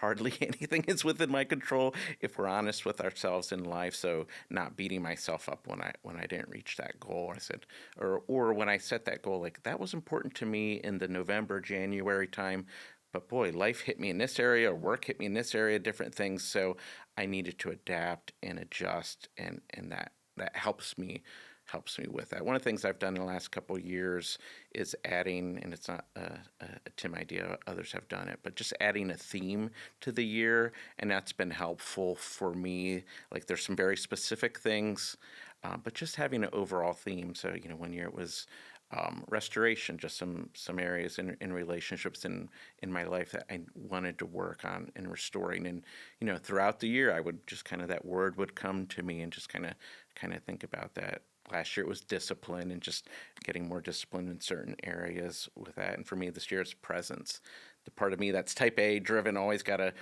Hardly anything is within my control if we're honest with ourselves in life. So not beating myself up when I didn't reach that goal. I said, or when I set that goal, like that was important to me in the November, January time. But boy, life hit me in this area, or work hit me in this area, different things. So I needed to adapt and adjust, and that helps me with that. One of the things I've done in the last couple of years is adding, and it's not a Tim idea, others have done it, but just adding a theme to the year, and that's been helpful for me. Like there's some very specific things, but just having an overall theme. So, one year it was restoration, just some areas in relationships in my life that I wanted to work on and restoring. And, throughout the year, I would just kind of, that word would come to me and just kind of think about that. Last year it was discipline and just getting more discipline in certain areas with that. And for me, this year it's presence. The part of me that's type A driven, always gotta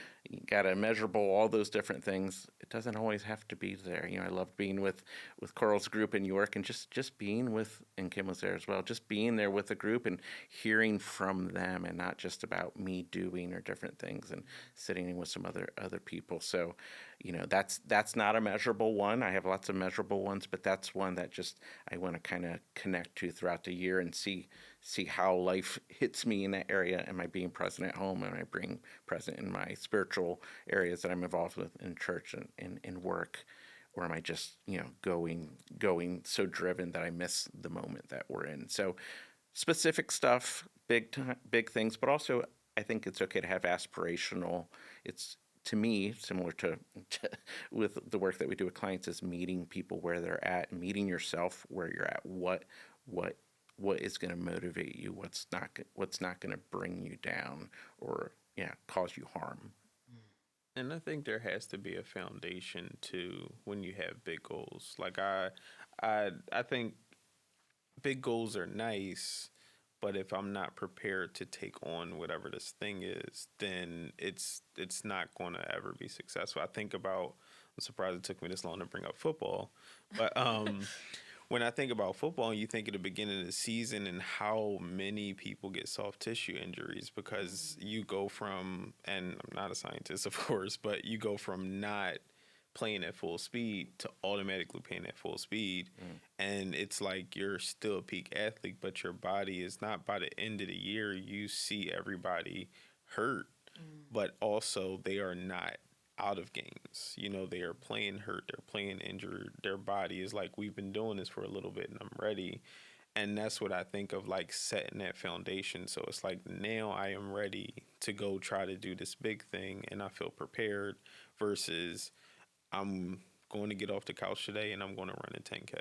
measurable, all those different things. It doesn't always have to be there. I loved being with Carl's group in York and just being with, and Kim was there as well, just being there with the group and hearing from them and not just about me doing or different things and sitting in with some other people. So, that's not a measurable one. I have lots of measurable ones, but that's one that just I want to kind of connect to throughout the year and see how life hits me in that area. Am I being present at home? Am I being present in my spiritual areas that I'm involved with in church and in work? Or am I just, going so driven that I miss the moment that we're in? So specific stuff, big things, but also I think it's okay to have aspirational. It's, to me, similar to with the work that we do with clients, is meeting people where they're at, meeting yourself where you're at. What is going to motivate you? What's not going to bring you down or cause you harm? And I think there has to be a foundation to when you have big goals. Like I think big goals are nice, but if I'm not prepared to take on whatever this thing is, then it's not going to ever be successful. I think about, I'm surprised it took me this long to bring up football, but when I think about football, and you think at the beginning of the season and how many people get soft tissue injuries because you go from, and I'm not a scientist, of course, but you go from not playing at full speed to automatically playing at full speed. And it's like you're still a peak athlete, but your body is not. By the end of the year, you see everybody hurt, but also they are not out of games. You know, they are playing hurt, they're playing injured. Their body is like, we've been doing this for a little bit and I'm ready. And that's what I think of, like setting that foundation. So it's like, now I am ready to go try to do this big thing and I feel prepared, versus I'm going to get off the couch today and I'm going to run a 10K.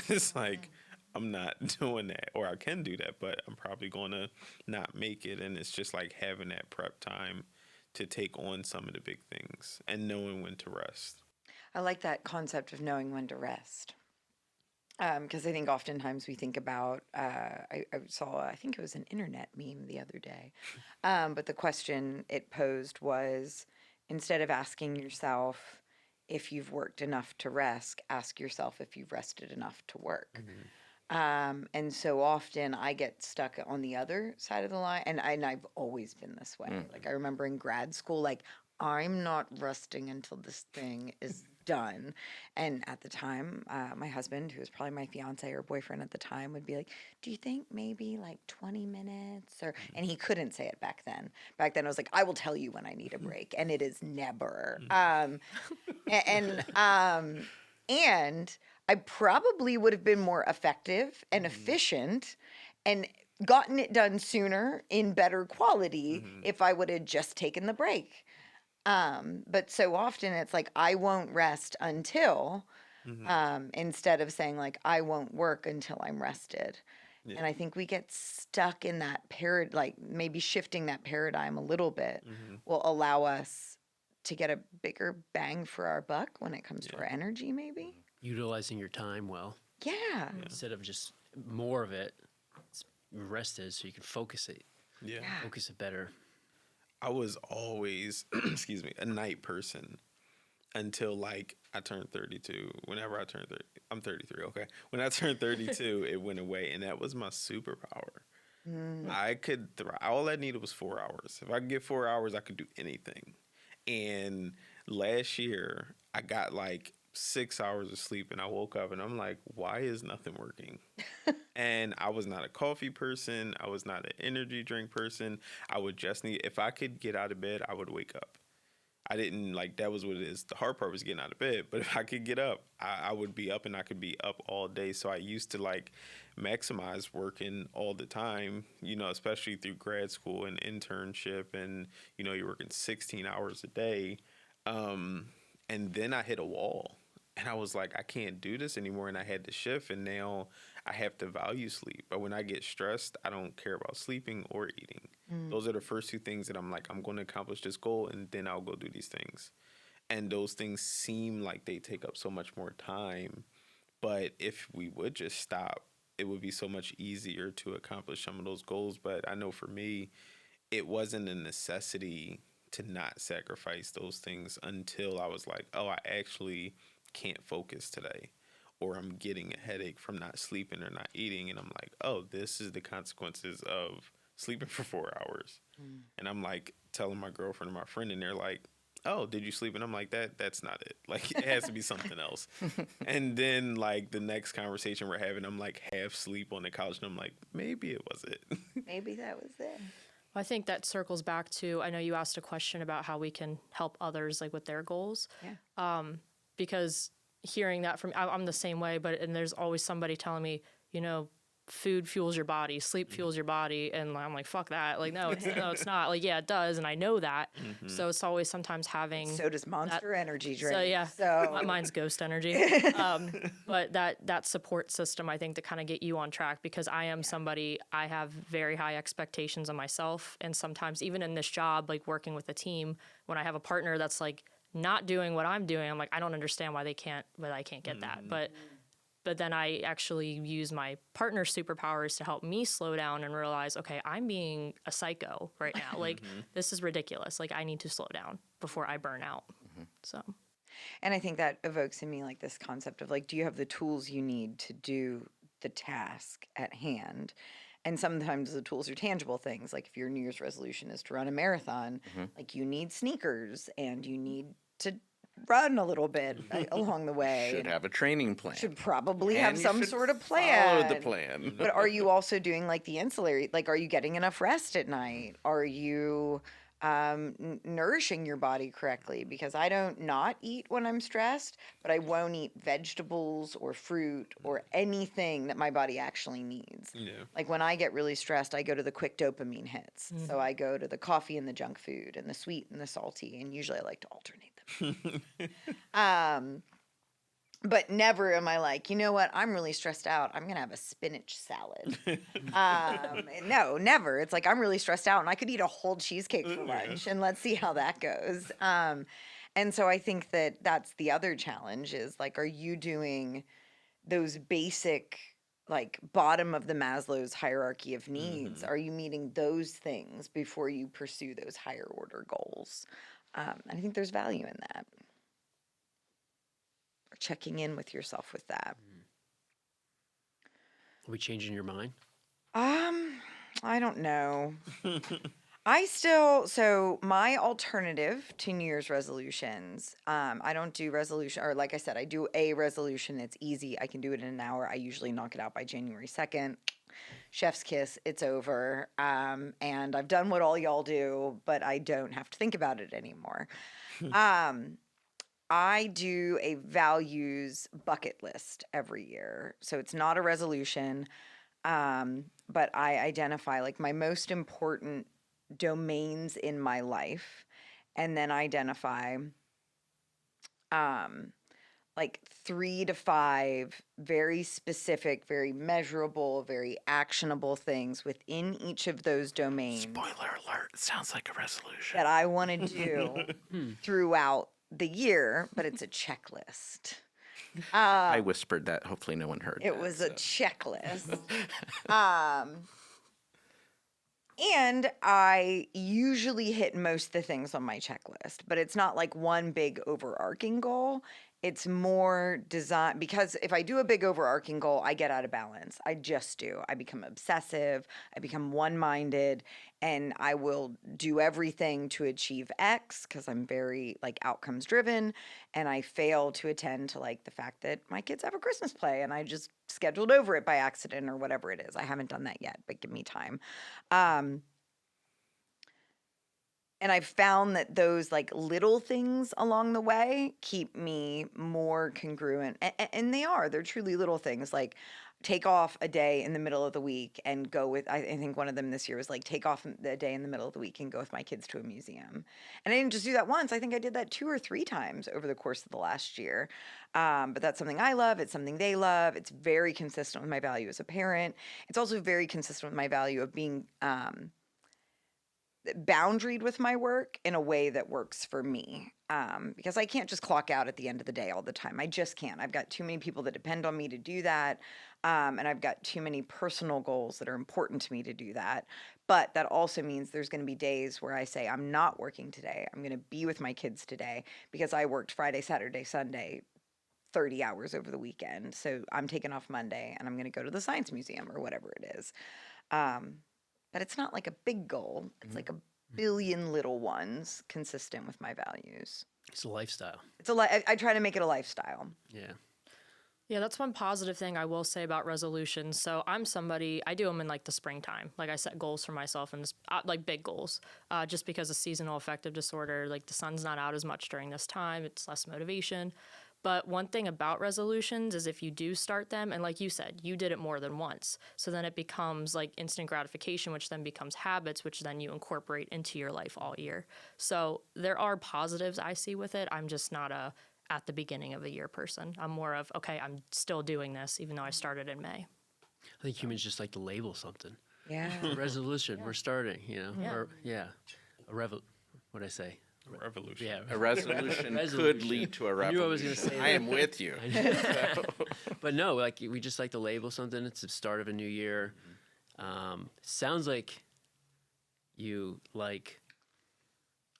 It's like, I'm not doing that, or I can do that, but I'm probably going to not make it. And it's just like having that prep time to take on some of the big things and knowing when to rest. I like that concept of knowing when to rest. Because I think oftentimes we think about, I saw, I think it was an internet meme the other day, but the question it posed was, instead of asking yourself if you've worked enough to rest, ask yourself if you've rested enough to work. And so often I get stuck on the other side of the line, and I've always been this way. Like I remember in grad school, like I'm not resting until this thing is done. And at the time, my husband, who was probably my fiance or boyfriend at the time, would be like, "Do you think maybe like 20 minutes?" Or, and he couldn't say it back then. Back then, I was like, "I will tell you when I need a break," and it is never. And I probably would have been more effective and efficient and gotten it done sooner in better quality if I would have just taken the break. But so often it's like, I won't rest until, instead of saying like, I won't work until I'm rested. Yeah. And I think we get stuck in that like maybe shifting that paradigm a little bit will allow us to get a bigger bang for our buck when it comes to our energy, maybe. Utilizing your time well Yeah. instead of just more of it. It's rested so you can focus it. Yeah. Focus it better. I was always, excuse me, a night person until like I turned 32. Whenever I turned 30, I'm 33, okay? When I turned 32, it went away, and that was my superpower. I could, all I needed was 4 hours. If I could get 4 hours, I could do anything. And last year, I got like 6 hours of sleep, and I woke up and I'm like, why is nothing working? And I was not a coffee person. I was not an energy drink person. I would just need, if I could get out of bed, I would wake up. I didn't like, that was what it is. The hard part was getting out of bed. But if I could get up, I would be up, and I could be up all day. So I used to like maximize working all the time, you know, especially through grad school and internship. And, you know, you're working 16 hours a day. And then I hit a wall. And I was like, I can't do this anymore. And I had to shift. And now I have to value sleep. But when I get stressed, I don't care about sleeping or eating. Those are the first two things that I'm like, I'm going to accomplish this goal, and then I'll go do these things. And those things seem like they take up so much more time. But if we would just stop, it would be so much easier to accomplish some of those goals. But I know for me, it wasn't a necessity to not sacrifice those things until I was like, oh, I actually can't focus today, or I'm getting a headache from not sleeping or not eating. And I'm like, oh, this is the consequences of sleeping for 4 hours. And I'm like telling my girlfriend and my friend, and they're like, oh, did you sleep? And I'm like, that's not it. Like, it has to be something else. And then like the next conversation we're having, I'm like half asleep on the couch, and I'm like, maybe it was it. Maybe that was it. I think that circles back to, I know you asked a question about how we can help others like with their goals. Yeah. Because hearing that from, I'm the same way, and there's always somebody telling me, you know, food fuels your body, sleep fuels your body. And I'm like, fuck that. Like, no, it's not. Like, yeah, it does. And I know that. So it's always sometimes having. So does Monster Energy drink. So yeah, So mine's Ghost Energy. But that support system, I think, to kind of get you on track, because I am somebody, I have very high expectations on myself. And sometimes even in this job, like working with a team, when I have a partner that's like not doing what I'm doing, I'm like, I don't understand why I can't get that. But then I actually use my partner's superpowers to help me slow down and realize, okay, I'm being a psycho right now. Like, this is ridiculous. Like, I need to slow down before I burn out. So, And I think that evokes in me like this concept of like, do you have the tools you need to do the task at hand? And sometimes the tools are tangible things. Like if your New Year's resolution is to run a marathon, like you need sneakers and you need to run a little bit along the way. Should and have a training plan. should probably And have you some should sort of Follow plan. the plan. But are you also doing like the ancillary? Like, are you getting enough rest at night? Are you nourishing your body correctly? Because I don't not eat when I'm stressed, but I won't eat vegetables or fruit or anything that my body actually needs. Yeah. Like when I get really stressed, I go to the quick dopamine hits. So I go to the coffee and the junk food and the sweet and the salty, and usually I like to alternate them. But never am I like, you know what? I'm really stressed out. I'm gonna have a spinach salad. No, never. It's like I'm really stressed out, and I could eat a whole cheesecake for lunch, and let's see how that goes. And so I think that that's the other challenge is like, are you doing those basic, like bottom of the Maslow's hierarchy of needs? Are you meeting those things before you pursue those higher order goals? And I think there's value in that. Or checking in with yourself with that. Are we changing your mind? I don't know. So my alternative to New Year's resolutions, I don't do resolution, or like I said, I do a resolution. It's easy. I can do it in an hour. I usually knock it out by January 2nd. Chef's kiss, it's over. And I've done what all y'all do, but I don't have to think about it anymore. I do a values bucket list every year. So it's not a resolution, but I identify like my most important domains in my life and then identify like 3 to 5 very specific, very measurable, very actionable things within each of those domains Spoiler alert. It sounds like a resolution. that I want to do throughout the year, but it's a checklist. I whispered that. Hopefully no one heard It that, was so. a checklist. And I usually hit most of the things on my checklist, but it's not like one big overarching goal. It's more design, because if I do a big overarching goal, I get out of balance. I just do. I become obsessive. I become one-minded, and I will do everything to achieve X because I'm very like outcomes driven, and I fail to attend to like the fact that my kids have a Christmas play and I just scheduled over it by accident or whatever it is. I haven't done that yet, but give me time. And I've found that those like little things along the way keep me more congruent. And they're truly little things, like take off a day in the middle of the week and go with, I think one of them this year was like take off the day in the middle of the week and go with my kids to a museum. And I didn't just do that once. I think I did that 2 or 3 times over the course of the last year. But that's something I love. It's something they love. It's very consistent with my value as a parent. It's also very consistent with my value of being, boundaried with my work in a way that works for me, because I can't just clock out at the end of the day all the time. I just can't. I've got too many people that depend on me to do that, and I've got too many personal goals that are important to me to do that. But that also means there's going to be days where I say, I'm not working today. I'm going to be with my kids today because I worked Friday, Saturday, Sunday, 30 hours over the weekend. So I'm taking off Monday and I'm going to go to the Science Museum or whatever it is. But it's not like a big goal. It's like a billion little ones consistent with my values. It's a lifestyle. It's I try to make it a lifestyle. Yeah. Yeah, that's one positive thing I will say about resolutions. So I'm somebody, I do them in like the springtime. Like I set goals for myself and like big goals, just because of seasonal affective disorder. Like the sun's not out as much during this time. It's less motivation. But one thing about resolutions is if you do start them, and like you said, you did it more than once. So then it becomes like instant gratification, which then becomes habits, which then you incorporate into your life all year. So there are positives I see with it. I'm just not a at the beginning of the year person. I'm more of, okay, I'm still doing this, even though I started in May. I think humans just like to label something. Yeah. Resolution, we're starting, you know? Yeah. Or, what'd I say? Revolution. Yeah. A resolution could Resolution. lead to a I revolution. knew I was gonna say I that. am with you. But no, like we just like to label something. It's the start of a new year. Sounds like you like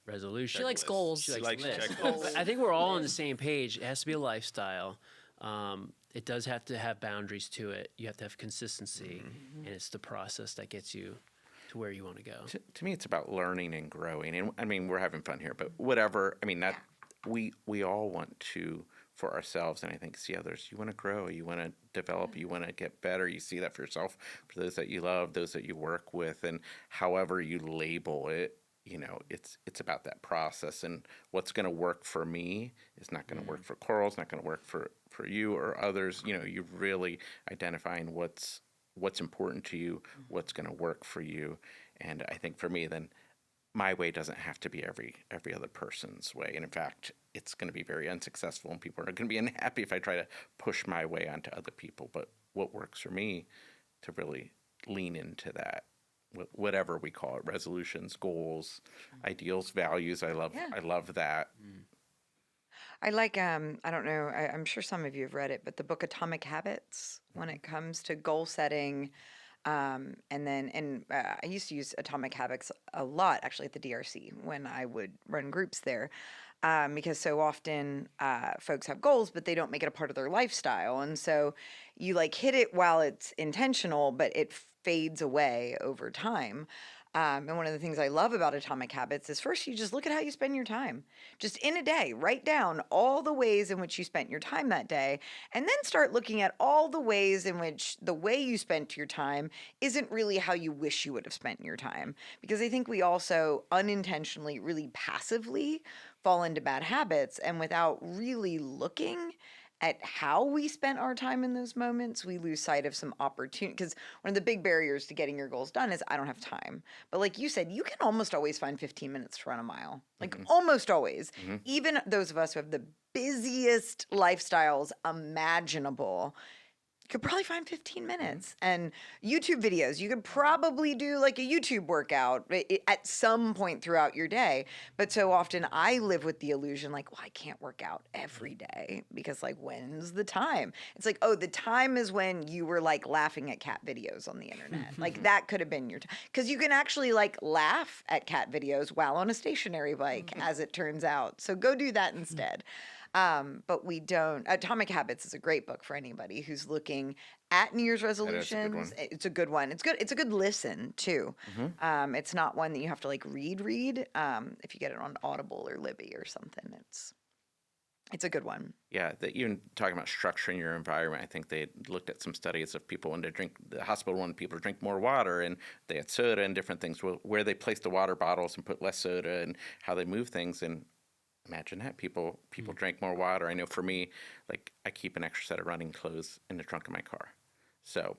resolution. She likes Checklist. goals. She She likes likes lists. checklists. But I think we're all on the same page. It has to be a lifestyle. It does have to have boundaries to it. You have to have consistency, and it's the process that gets you to where you want to go. To me, it's about learning and growing. And I mean, we're having fun here, but whatever. I mean, that we all want to for ourselves, and I think see others. You want to grow, you want to develop, you want to get better. You see that for yourself, for those that you love, those that you work with, and however you label it. You know, it's about that process, and what's going to work for me is not going to work for Coral. It's not going to work for you or others. You know, you really identifying what's important to you, what's going to work for you, and I think for me, then my way doesn't have to be every other person's way, and in fact, it's going to be very unsuccessful, and people are going to be unhappy if I try to push my way onto other people. But what works for me to really lean into that. Whatever we call it, resolutions, goals, ideals, values. I love that. I like, I don't know, I'm sure some of you have read it, but the book Atomic Habits, when it comes to goal setting. And I used to use Atomic Habits a lot, actually, at the DRC when I would run groups there. Because so often folks have goals, but they don't make it a part of their lifestyle. And so you like hit it while it's intentional, but it fades away over time. And one of the things I love about Atomic Habits is first, you just look at how you spend your time. Just in a day, write down all the ways in which you spent your time that day, and then start looking at all the ways in which the way you spent your time isn't really how you wish you would have spent your time. Because I think we also unintentionally, really passively fall into bad habits, and without really looking at how we spent our time in those moments, we lose sight of some opportunity. Because one of the big barriers to getting your goals done is I don't have time. But like you said, you can almost always find 15 minutes to run a mile. Like almost always. Even those of us who have the busiest lifestyles imaginable, you could probably find 15 minutes. And YouTube videos, you could probably do like a YouTube workout at some point throughout your day. But so often I live with the illusion like, well, I can't work out every day because like, when's the time? It's like, oh, the time is when you were like laughing at cat videos on the internet. Like that could have been your time. Because you can actually like laugh at cat videos while on a stationary bike, as it turns out. So go do that instead. But we don't. Atomic Habits is a great book for anybody who's looking at New Year's resolutions. It's a good one. It's good. It's a good listen too. It's not one that you have to like read. If you get it on Audible or Libby or something, it's a good one. Yeah, that even talking about structuring your environment, I think they looked at some studies of people when they drink, the hospital wanted people to drink more water, and they had soda and different things, where they placed the water bottles and put less soda, and how they move things. And imagine that people drank more water. I know for me, like I keep an extra set of running clothes in the trunk of my car. So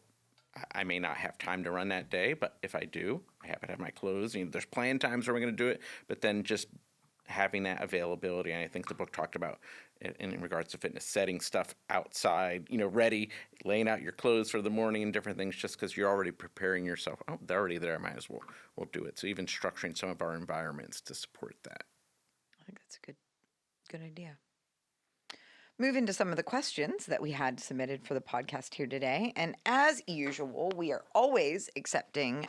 I may not have time to run that day, but if I do, I happen to have my clothes. You know, there's planned times where we're going to do it, but then just having that availability. And I think the book talked about in regards to fitness, setting stuff outside, you know, ready, laying out your clothes for the morning and different things, just because you're already preparing yourself. Oh, they're already there. I might as well we'll do it. So even structuring some of our environments to support that. I think that's a good idea. Moving to some of the questions that we had submitted for the podcast here today. And as usual, we are always accepting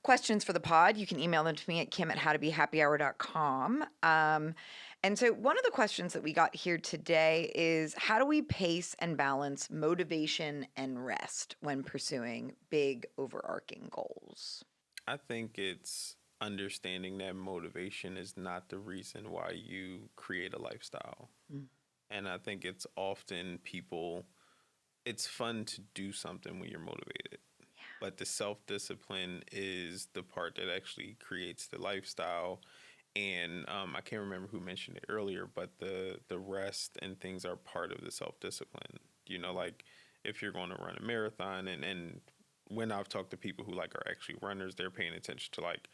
questions for the pod. You can email them to me at kim@howtobehappyhour.com. And so one of the questions that we got here today is, how do we pace and balance motivation and rest when pursuing big overarching goals? I think it's understanding that motivation is not the reason why you create a lifestyle. And I think it's often it's fun to do something when you're motivated. But the self-discipline is the part that actually creates the lifestyle. And I can't remember who mentioned it earlier, but the rest and things are part of the self-discipline. You know, like if you're going to run a marathon, and when I've talked to people who like are actually runners, they're paying attention to like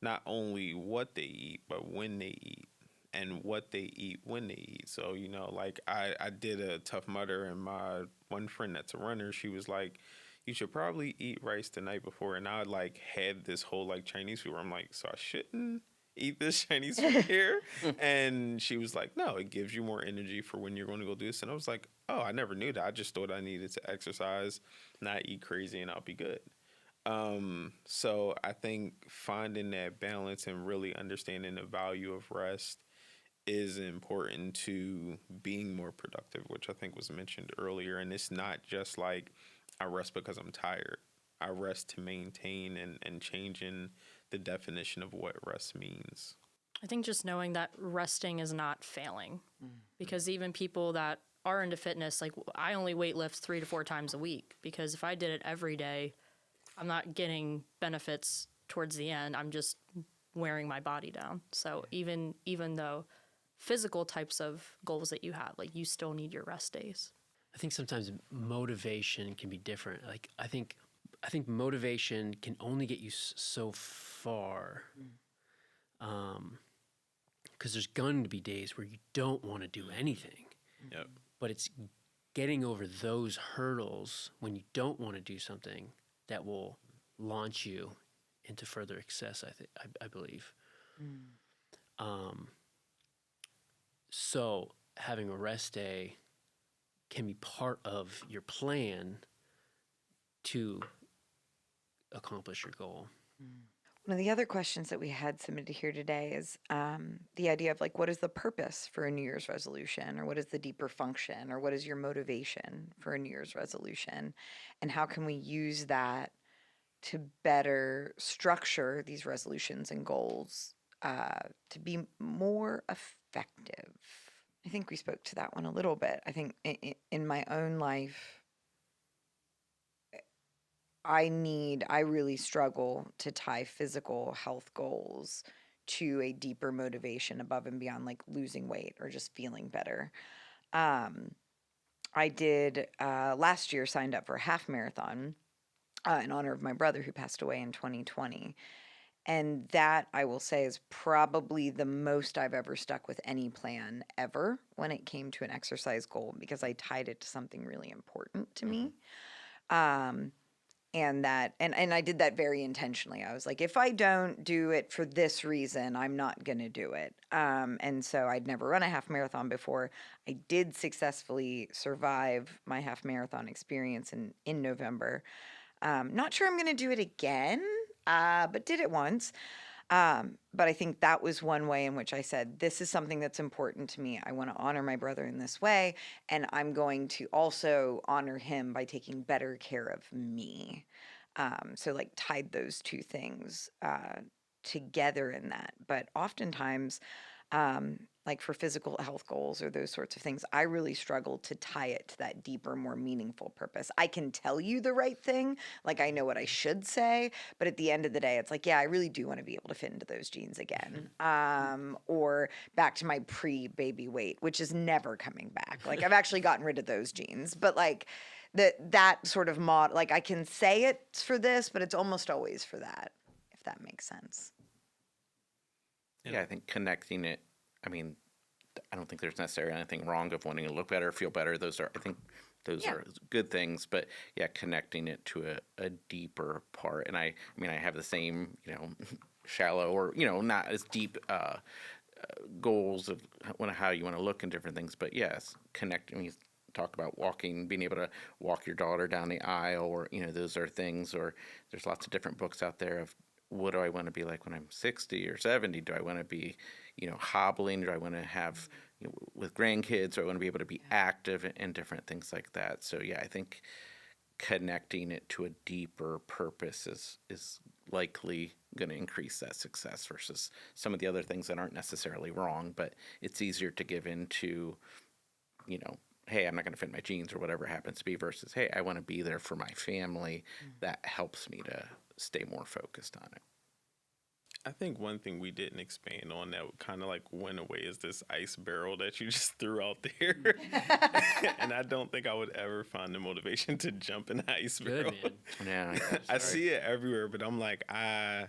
not only what they eat, but when they eat, and what they eat when they eat. So, you know, like I did a Tough Mudder, and my one friend that's a runner, she was like, you should probably eat rice the night before. And I like had this whole like Chinese food where I'm like, so I shouldn't eat this Chinese food here? And she was like, no, it gives you more energy for when you're going to go do this. And I was like, oh, I never knew that. I just thought I needed to exercise, not eat crazy, and I'll be good. So I think finding that balance and really understanding the value of rest is important to being more productive, which I think was mentioned earlier. And it's not just like I rest because I'm tired. I rest to maintain and changing the definition of what rest means. I think just knowing that resting is not failing, because even people that are into fitness, like I only weight lift 3 to 4 times a week, because if I did it every day, I'm not getting benefits towards the end. I'm just wearing my body down. So even though physical types of goals that you have, like you still need your rest days. I think sometimes motivation can be different. Like I think motivation can only get you so far. Because there's going to be days where you don't want to do anything. Yep. But it's getting over those hurdles when you don't want to do something that will launch you into further success, I believe. So having a rest day can be part of your plan to accomplish your goal. One of the other questions that we had submitted here today is the idea of like, what is the purpose for a New Year's resolution, or what is the deeper function, or what is your motivation for a New Year's resolution, and how can we use that to better structure these resolutions and goals to be more effective? I think we spoke to that one a little bit. I think in my own life, I really struggle to tie physical health goals to a deeper motivation above and beyond like losing weight or just feeling better. I did last year signed up for a half marathon in honor of my brother who passed away in 2020. And that, I will say, is probably the most I've ever stuck with any plan ever when it came to an exercise goal, because I tied it to something really important to me. And I did that very intentionally. I was like, if I don't do it for this reason, I'm not going to do it. And so I'd never run a half marathon before. I did successfully survive my half marathon experience in November. Not sure I'm going to do it again, but did it once. But I think that was one way in which I said, this is something that's important to me. I want to honor my brother in this way, and I'm going to also honor him by taking better care of me. So like tied those two things together in that. But oftentimes, like for physical health goals or those sorts of things, I really struggle to tie it to that deeper, more meaningful purpose. I can tell you the right thing, like I know what I should say, but at the end of the day, it's like, yeah, I really do want to be able to fit into those jeans again, or back to my pre-baby weight, which is never coming back. Like I've actually gotten rid of those jeans, but like that sort of mod, like I can say it's for this, but it's almost always for that, if that makes sense. Yeah, I think connecting it, I mean, I don't think there's necessarily anything wrong of wanting to look better, feel better. I think those are good things, but yeah, connecting it to a deeper part. And I mean, I have the same, shallow or, not as deep goals of how you want to look and different things. But yes, connecting, you talk about walking, being able to walk your daughter down the aisle, or, those are things, or there's lots of different books out there of, what do I want to be like when I'm 60 or 70? Do I want to be, hobbling? Do I want to have, with grandkids? Do I want to be able to be active and different things like that? So, yeah, I think connecting it to a deeper purpose is likely going to increase that success versus some of the other things that aren't necessarily wrong, but it's easier to give into, hey, I'm not going to fit in my jeans or whatever it happens to be, versus, hey, I want to be there for my family. That helps me to stay more focused on it. I think one thing we didn't expand on that kind of like went away is this ice barrel that you just threw out there. And I don't think I would ever find the motivation to jump in the ice barrel. Good, man. Yeah, I see it everywhere, but I'm like, I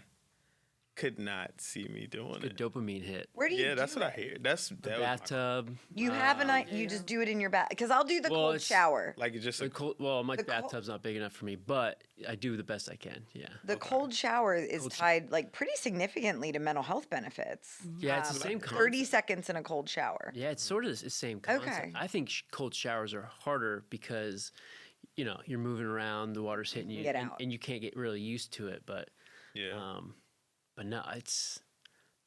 could not see me doing Good it. dopamine hit. Where do you do That's what I it? hear. That was my- Bathtub. You have you just do it in your bath, because I'll do the Well, cold it's- shower. like it's just The my The bathtub's not big enough for me, but I do the best I can. Yeah. The cold shower is tied like pretty significantly to mental health benefits. Yeah, it's the same concept. 30 seconds in a cold shower. Yeah, it's sort of the same concept. Okay. I think cold showers are harder because you know, you're moving around, the water's hitting you, Get and, out. and you can't get really used to it. But Yeah. but no, it's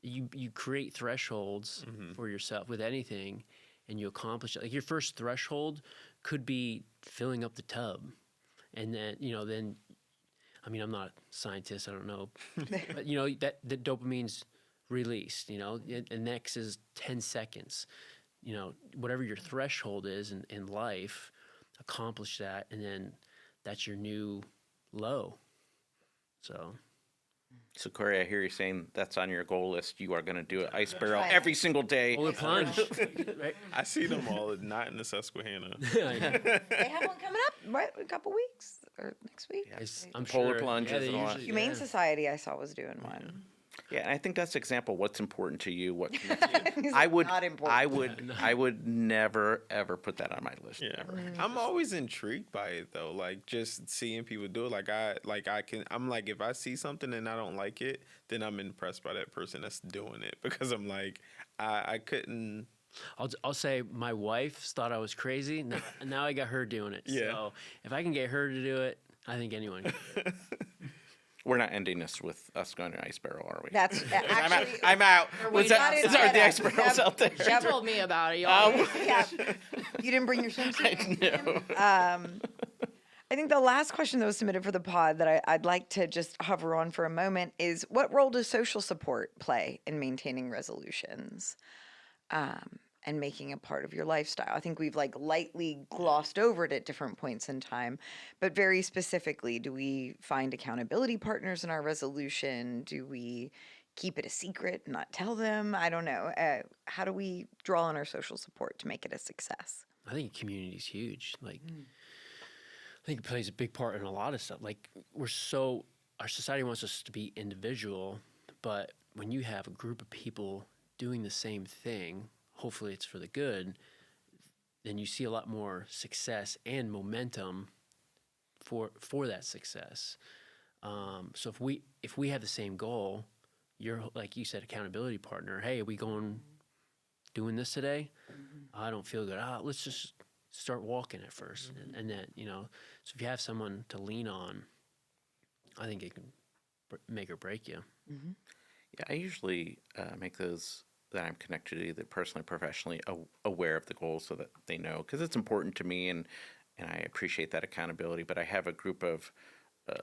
you create thresholds for yourself with anything, and you accomplish it. Like your first threshold could be filling up the tub, and then I mean, I'm not a scientist, I don't know, but you know that the dopamine's released. You know, and next is 10 seconds. You know, whatever your threshold is in life, accomplish that, and then that's your new low. So Corey, I hear you saying that's on your goal list. You are going to do an ice barrel every single day. Polar plunge, right? I see them all, not in the Susquehanna. They have one coming up, what, a couple weeks or next week? I'm Polar sure. plunges they and all that. usually- Humane yeah. Society I saw was doing one. Yeah, and I think that's an example. What's important to you? What He's I like, would, not important. I would never ever put that on my list. Yeah, Never. I'm always intrigued by it though. Like just seeing people do it. I'm like, if I see something and I don't like it, then I'm impressed by that person that's doing it because I'm like, I couldn't. I'll say my wife thought I was crazy. Now I got her doing it. Yeah. So if I can get her to do it, I think anyone can. We're not ending this with us going to ice barrel, are we? That's actually. I'm out. Was Not that, in is that the setup. ice barrels Yep. out there? She told me about it, y'all. Yeah. You didn't bring your swimsuit? No. I think the last question that was submitted for the pod that I'd like to just hover on for a moment is what role does social support play in maintaining resolutions and making a part of your lifestyle? I think we've like lightly glossed over it at different points in time, but very specifically, do we find accountability partners in our resolution? Do we keep it a secret and not tell them? I don't know. How do we draw on our social support to make it a success? I think community's huge. Like, I think it plays a big part in a lot of stuff. Like, our society wants us to be individual, but when you have a group of people doing the same thing, hopefully it's for the good, then you see a lot more success and momentum for that success. So if we have the same goal, you're, like you said, accountability partner. Hey, are we doing this today? I don't feel good. Let's just start walking at first, and then So if you have someone to lean on, I think it can make or break you. Yeah, I usually make those that I'm connected to, either personally, professionally, aware of the goals so that they know, because it's important to me, and I appreciate that accountability. But I have a group of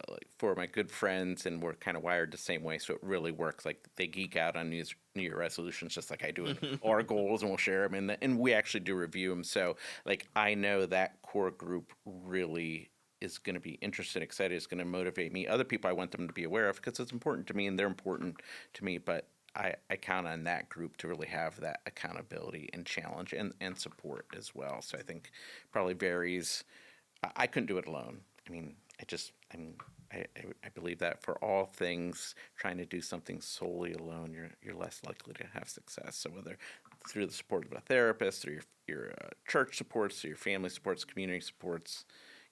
like 4 of my good friends, and we're kind of wired the same way, so it really works. Like they geek out on New Year resolutions just like I do, our goals, and we'll share them, and we actually do review them. So like I know that core group really is going to be interested, excited, is going to motivate me. Other people I want them to be aware of because it's important to me and they're important to me, but I count on that group to really have that accountability and challenge and support as well. So I think probably varies. I couldn't do it alone. I mean, I believe that for all things, trying to do something solely alone, you're less likely to have success. So whether through the support of a therapist, through your church supports, through your family supports, community supports,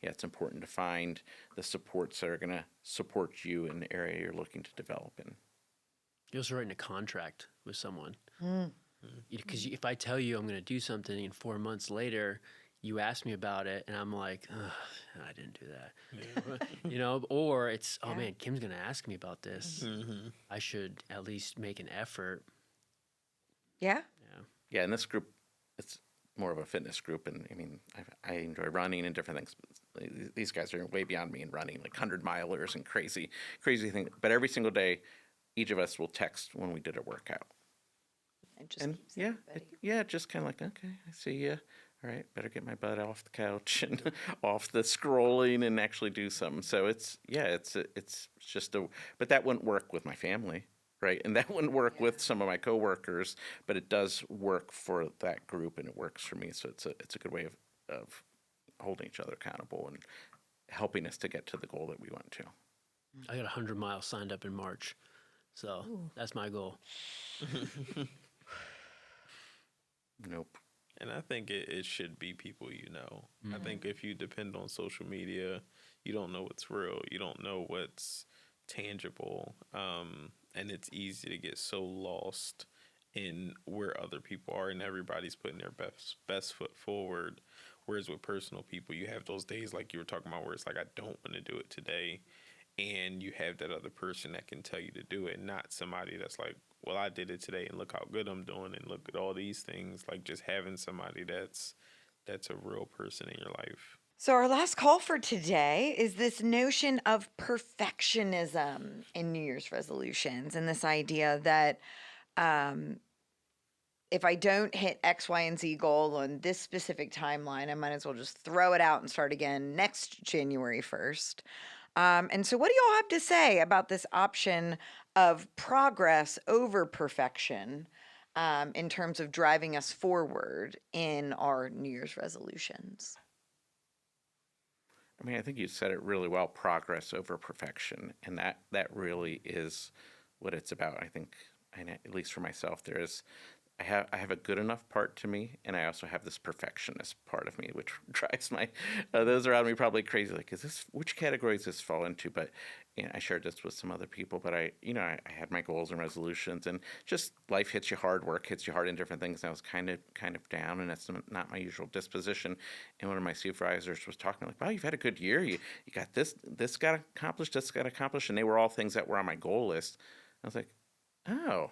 yeah, it's important to find the supports that are going to support you in the area you're looking to develop in. You're also writing a contract with someone. Because if I tell you I'm going to do something and 4 months later you ask me about it and I'm like, I didn't do that. Or it's, oh man, Kim's going to ask me about this. I should at least make an effort. Yeah. Yeah, in this group, it's more of a fitness group, and I mean, I enjoy running and different things. These guys are way beyond me in running, like 100-milers and crazy things. But every single day, each of us will text when we did a workout. It just And keeps yeah, everybody- just kind of like, okay, I see you. All right, better get my butt off the couch and off the scrolling and actually do something. So it's just but that wouldn't work with my family, right? And that wouldn't work with some of my coworkers, but it does work for that group and it works for me. So it's a good way of holding each other accountable and helping us to get to the goal that we want to. I got 100 miles signed up in March. So that's my goal. Nope. And I think it should be people you know. I think if you depend on social media, you don't know what's real. You don't know what's tangible. And it's easy to get so lost in where other people are, and everybody's putting their best foot forward Whereas with personal people, you have those days like you were talking about where it's like, I don't want to do it today. And you have that other person that can tell you to do it, not somebody that's like, well, I did it today and look how good I'm doing and look at all these things. Like just having somebody that's a real person in your life. So, our last call for today is this notion of perfectionism in New Year's resolutions, and this idea that if I don't hit X, Y, and Z goal on this specific timeline, I might as well just throw it out and start again next January 1st. And so, what do y'all have to say about this option of progress over perfection in terms of driving us forward in our New Year's resolutions? I mean, I think you said it really well, progress over perfection. And that really is what it's about. I think, and at least for myself, I have a good enough part to me, and I also have this perfectionist part of me, which drives those around me probably crazy. Like, which category does this fall into? But I shared this with some other people, but I had my goals and resolutions, and just life hits you hard, work hits you hard in different things. And I was kind of down, and that's not my usual disposition. And one of my supervisors was talking like, "Wow, you've had a good year. You got this got accomplished, this got accomplished," and they were all things that were on my goal list. I was like, "Oh,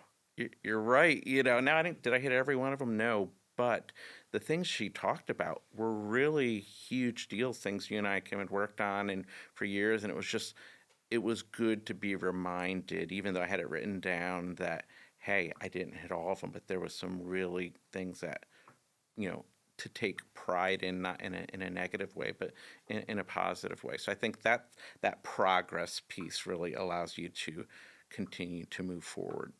you're right." Now did I hit every one of them? No, but the things she talked about were really huge deals, things you and I came and worked on and for years, and it was good to be reminded, even though I had it written down, that, hey, I didn't hit all of them, but there was some really things that, to take pride in, not in a negative way, but in a positive way. So I think that progress piece really allows you to continue to move forward.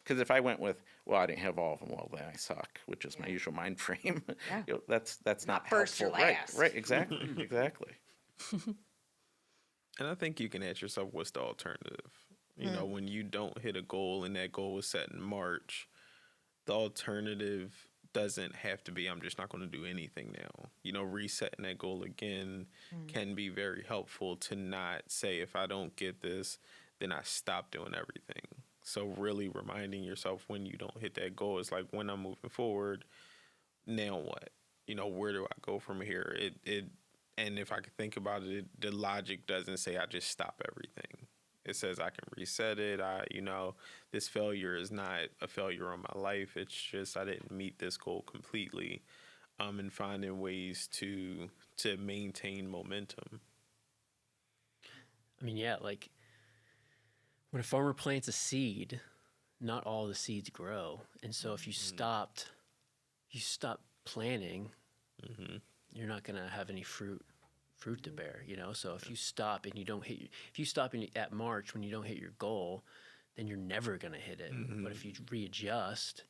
Because if I went with, well, I didn't have all of them, well, then I suck, which is my usual mind frame. Yeah. That's not first or helpful. last. Right, exactly, exactly. And I think you can ask yourself, what's the alternative? You know, when you don't hit a goal and that goal was set in March, the alternative doesn't have to be, I'm just not going to do anything now. Resetting that goal again can be very helpful to not say, if I don't get this, then I stop doing everything. So really reminding yourself when you don't hit that goal is like, when I'm moving forward, now what? Where do I go from here? And if I could think about it, the logic doesn't say I just stop everything. It says I can reset it. This failure is not a failure on my life. It's just I didn't meet this goal completely. And finding ways to maintain momentum. I mean, yeah, like when a farmer plants a seed, not all the seeds grow. And so if you stop planting, you're not going to have any fruit to bear, So if you stop and you don't at March when you don't hit your goal, then you're never going to hit it. But if you readjust,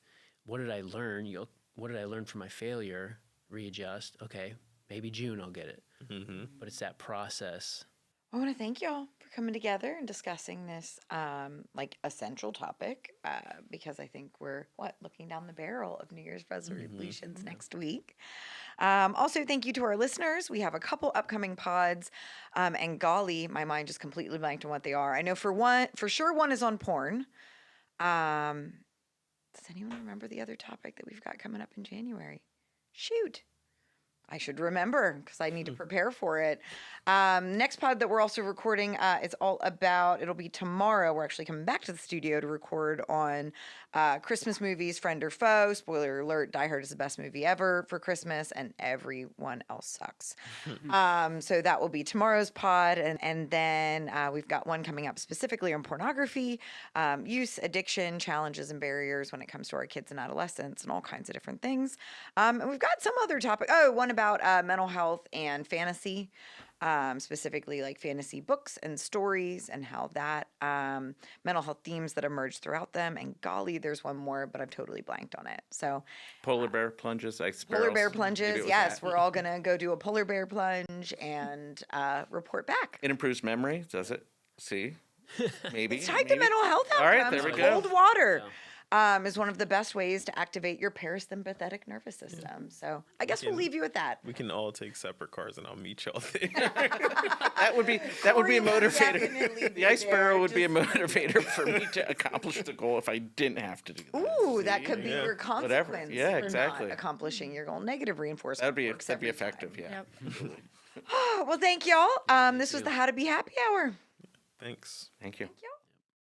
what did I learn? What did I learn from my failure? Readjust. Okay, maybe June I'll get it. But it's that process. I want to thank y'all for coming together and discussing this essential topic because I think we're looking down the barrel of New Year's resolutions next week. Also, thank you to our listeners. We have a couple upcoming pods, and golly, my mind just completely blanked on what they are. I know for sure one is on porn. Does anyone remember the other topic that we've got coming up in January? Shoot. I should remember because I need to prepare for it. Next pod that we're also recording is all about, it'll be tomorrow. We're actually coming back to the studio to record on Christmas movies, Friend or Foe. Spoiler alert, Die Hard is the best movie ever for Christmas and everyone else sucks. So that will be tomorrow's pod. And then we've got one coming up specifically on pornography, use, addiction, challenges and barriers when it comes to our kids and adolescents and all kinds of different things. And we've got some other topic. One about mental health and fantasy, specifically like fantasy books and stories and how that mental health themes that emerge throughout them. And golly, there's one more, but I've totally blanked on it. So polar bear plunges, ice polar barrels. bear plunges. Maybe it was Yes, that. we're all gonna go do a polar bear plunge and report back. It improves memory, does it? See, maybe It's tied to mental health outcomes. All right, there we go. Cold water. is one of the best ways to activate your parasympathetic nervous system. So I guess we'll leave you with that. We can all take separate cars, and I'll meet y'all there. That would be a Corey will motivator. definitely be The ice there, barrel would be a just- motivator for me to accomplish the goal if I didn't have to do that. Ooh, that See? could be Yeah. your Whatever. consequence Yeah, for exactly. not accomplishing your goal. Negative reinforcement. That'd be works every effective. time. Yeah. Yep. Well, thank y'all. This was the How to Be Happy Hour. Thanks. Thank you. Thank y'all.